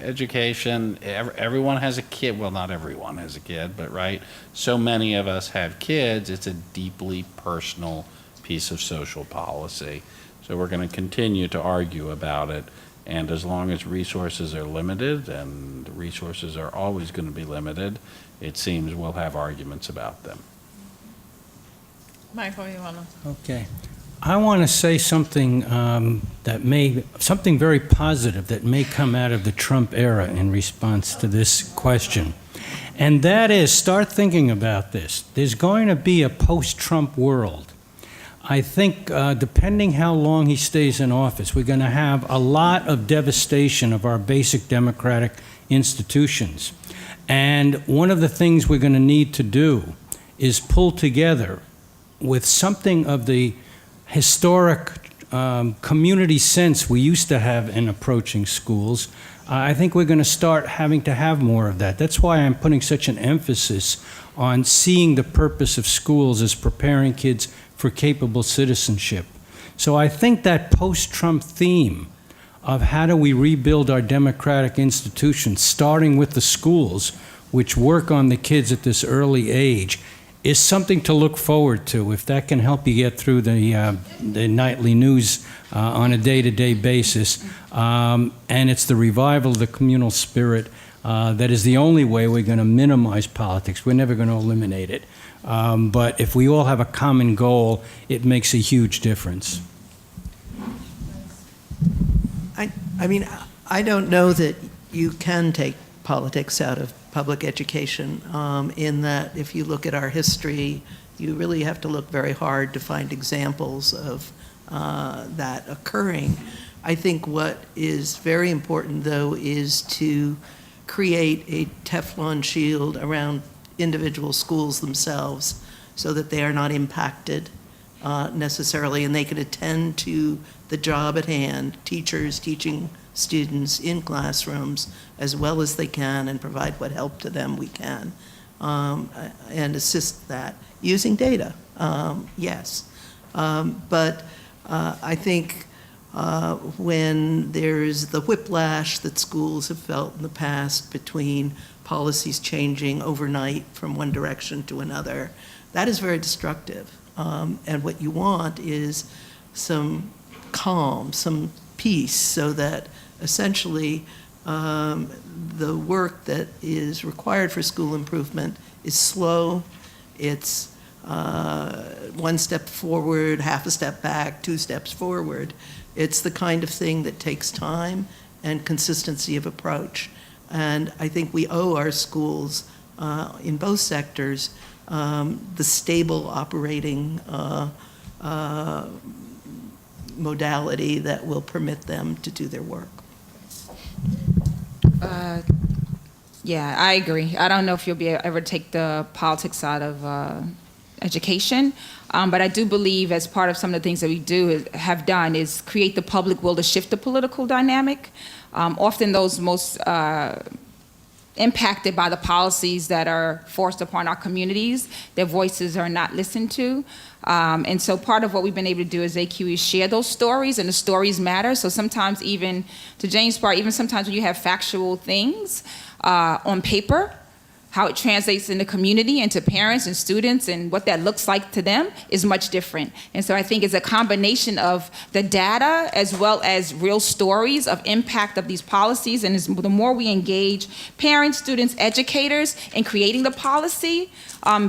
education, everyone has a kid. Well, not everyone has a kid, but right? So many of us have kids. It's a deeply personal piece of social policy. So we're going to continue to argue about it. And as long as resources are limited, and resources are always going to be limited, it seems we'll have arguments about them. Michael, you want to? Okay. I want to say something something very positive that may come out of the Trump era in response to this question. And that is, start thinking about this. There's going to be a post-Trump world. I think depending how long he stays in office, we're going to have a lot of devastation of our basic democratic institutions. And one of the things we're going to need to do is pull together with something of the historic community sense we used to have in approaching schools. I think we're going to start having to have more of that. That's why I'm putting such an emphasis on seeing the purpose of schools as preparing kids for capable citizenship. So I think that post-Trump theme of how do we rebuild our democratic institutions, starting with the schools, which work on the kids at this early age, is something to look forward to. If that can help you get through the nightly news on a day-to-day basis, and it's the revival of the communal spirit, That is the only way we're going to minimize politics. We're never going to eliminate it. But if we all have a common goal, it makes a huge difference. I mean, I don't know that you can take politics out of public education, in that if you look at our history, you really have to look very hard to find examples of that occurring. I think what is very important, though, is to create a Teflon shield around individual schools themselves so that they are not impacted necessarily, and they can attend to the job at hand, teachers teaching students in classrooms as well as they can, and provide what help to them we can, and assist that using data, yes. But I think when there's the whiplash that schools have felt in the past between policies changing overnight from one direction to another, that is very destructive. And what you want is some calm, some peace, so that essentially the work that is required for school improvement is slow. It's one step forward, half a step back, 2 steps forward. It's the kind of thing that takes time and consistency of approach. And I think we owe our schools in both sectors the stable operating modality that will permit them to do their work. Yeah, I agree. I don't know if you'll be ever take the politics out of education, but I do believe as part of some of the things that we have done is create the public will to shift the political dynamic. Often those most impacted by the policies that are forced upon our communities, their voices are not listened to. And so part of what we've been able to do as AQ is share those stories, and the stories matter. So sometimes even, to James' part, even sometimes when you have factual things on paper, how it translates in the community and to parents and students and what that looks like to them is much different. And so I think it's a combination of the data as well as real stories of impact of these policies. And the more we engage parents, students, educators in creating the policy,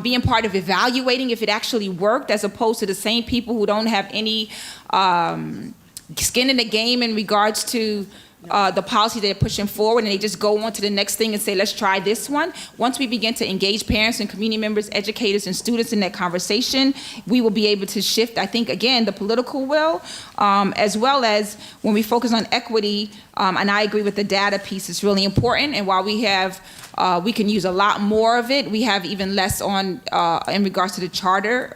being part of evaluating if it actually worked, as opposed to the same people who don't have any skin in the game in regards to the policy they're pushing forward, and they just go on to the next thing and say, let's try this one. Once we begin to engage parents and community members, educators, and students in that conversation, we will be able to shift, I think, again, the political will, as well as when we focus on equity, and I agree with the data piece, it's really important. And while we have we can use a lot more of it. We have even less on in regards to the charter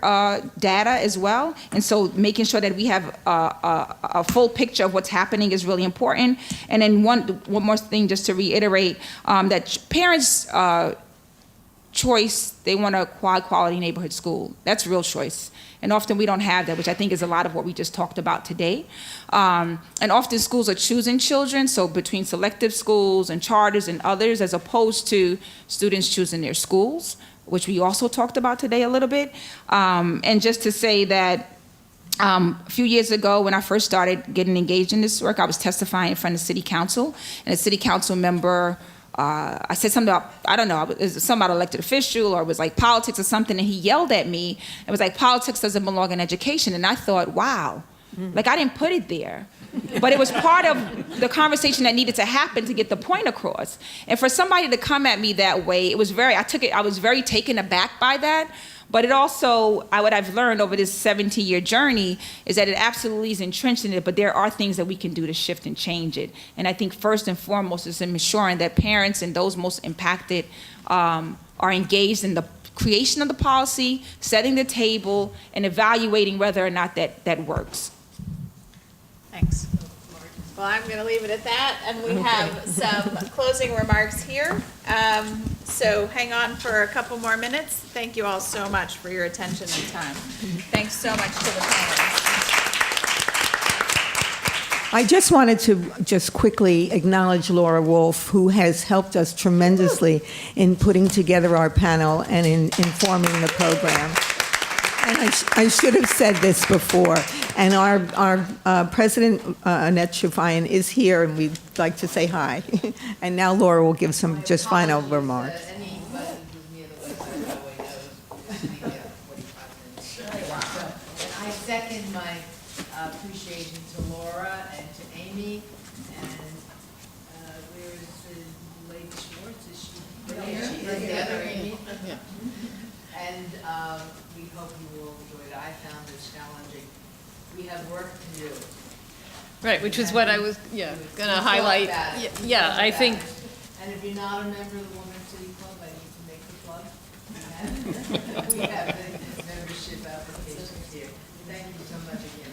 data as well. And so making sure that we have a full picture of what's happening is really important. And then one more thing, just to reiterate, that parents' choice, they want a quality neighborhood school. That's real choice. And often we don't have that, which I think is a lot of what we just talked about today. And often schools are choosing children, so between selective schools and charters and others, as opposed to students choosing their schools, which we also talked about today a little bit. And just to say that a few years ago, when I first started getting engaged in this work, I was testifying in front of the city council, and a city council member, I said something about, I don't know, it was something about elected official, or it was like politics or something, and he yelled at me. It was like, politics doesn't belong in education. And I thought, wow, like I didn't put it there. But it was part of the conversation that needed to happen to get the point across. And for somebody to come at me that way, it was I was very taken aback by that. But it also, what I've learned over this 17-year journey is that it absolutely is entrenched in it, but there are things that we can do to shift and change it. And I think first and foremost is ensuring that parents and those most impacted are engaged in the creation of the policy, setting the table, and evaluating whether or not that works. Thanks. Well, I'm going to leave it at that, and we have some closing remarks here. So hang on for a couple more minutes. Thank you all so much for your attention and time. Thanks so much to the panelists. I just wanted to just quickly acknowledge Laura Wolf, who has helped us tremendously in putting together our panel and in informing the program. And I should have said this before. And our president, Annette Shufayan, is here, and we'd like to say hi. And now Laura will give some just final remarks. Anybody who's near the West Side Highway knows it's going to be a 45 minutes. So, and I second my appreciation to Laura and to Amy, and where is the lady Schwartz? Is she here? She is the other Amy. And we hope you will enjoy it. I found this challenging. We have work to do. Right, which is what I was, going to highlight. Yeah, I think, And if you're not a member of the Women's City Club, I need to make the plug. We have the membership applications here. Thank you so much again.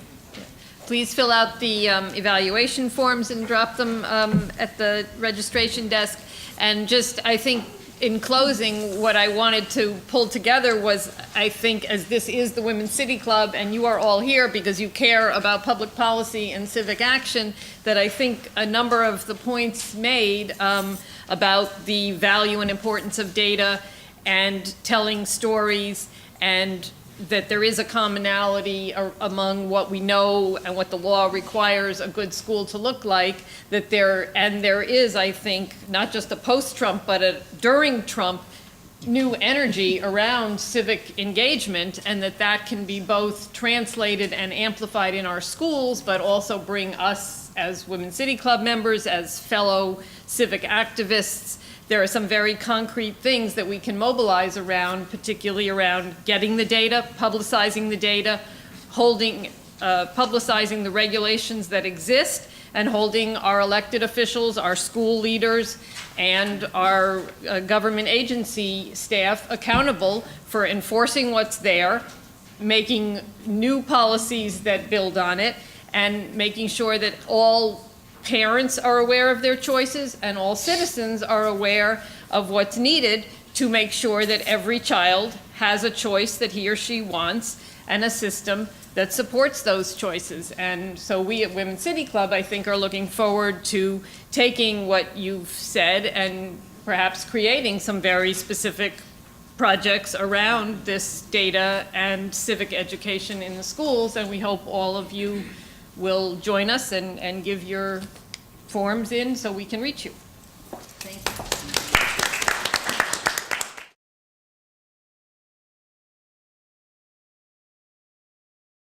please fill out the evaluation forms and drop them at the registration desk. And just, I think, in closing, what I wanted to pull together was, I think, as this is the Women's City Club, and you are all here because you care about public policy and civic action, that I think a number of the points made about the value and importance of data and telling stories, and that there is a commonality among what we know and what the law requires a good school to look like, that there is, I think, not just a post-Trump, but a during Trump new energy around civic engagement, and that can be both translated and amplified in our schools, but also bring us as Women's City Club members, as fellow civic activists. There are some very concrete things that we can mobilize around, particularly around getting the data, publicizing the data, publicizing the regulations that exist, and holding our elected officials, our school leaders, and our government agency staff accountable for enforcing what's there, making new policies that build on it, and making sure that all parents are aware of their choices and all citizens are aware of what's needed to make sure that every child has a choice that he or she wants and a system that supports those choices. And so we at Women's City Club, I think, are looking forward to taking what you've said and perhaps creating some very specific projects around this data and civic education in the schools. And we hope all of you will join us and give your forms in so we can reach you. Thank you.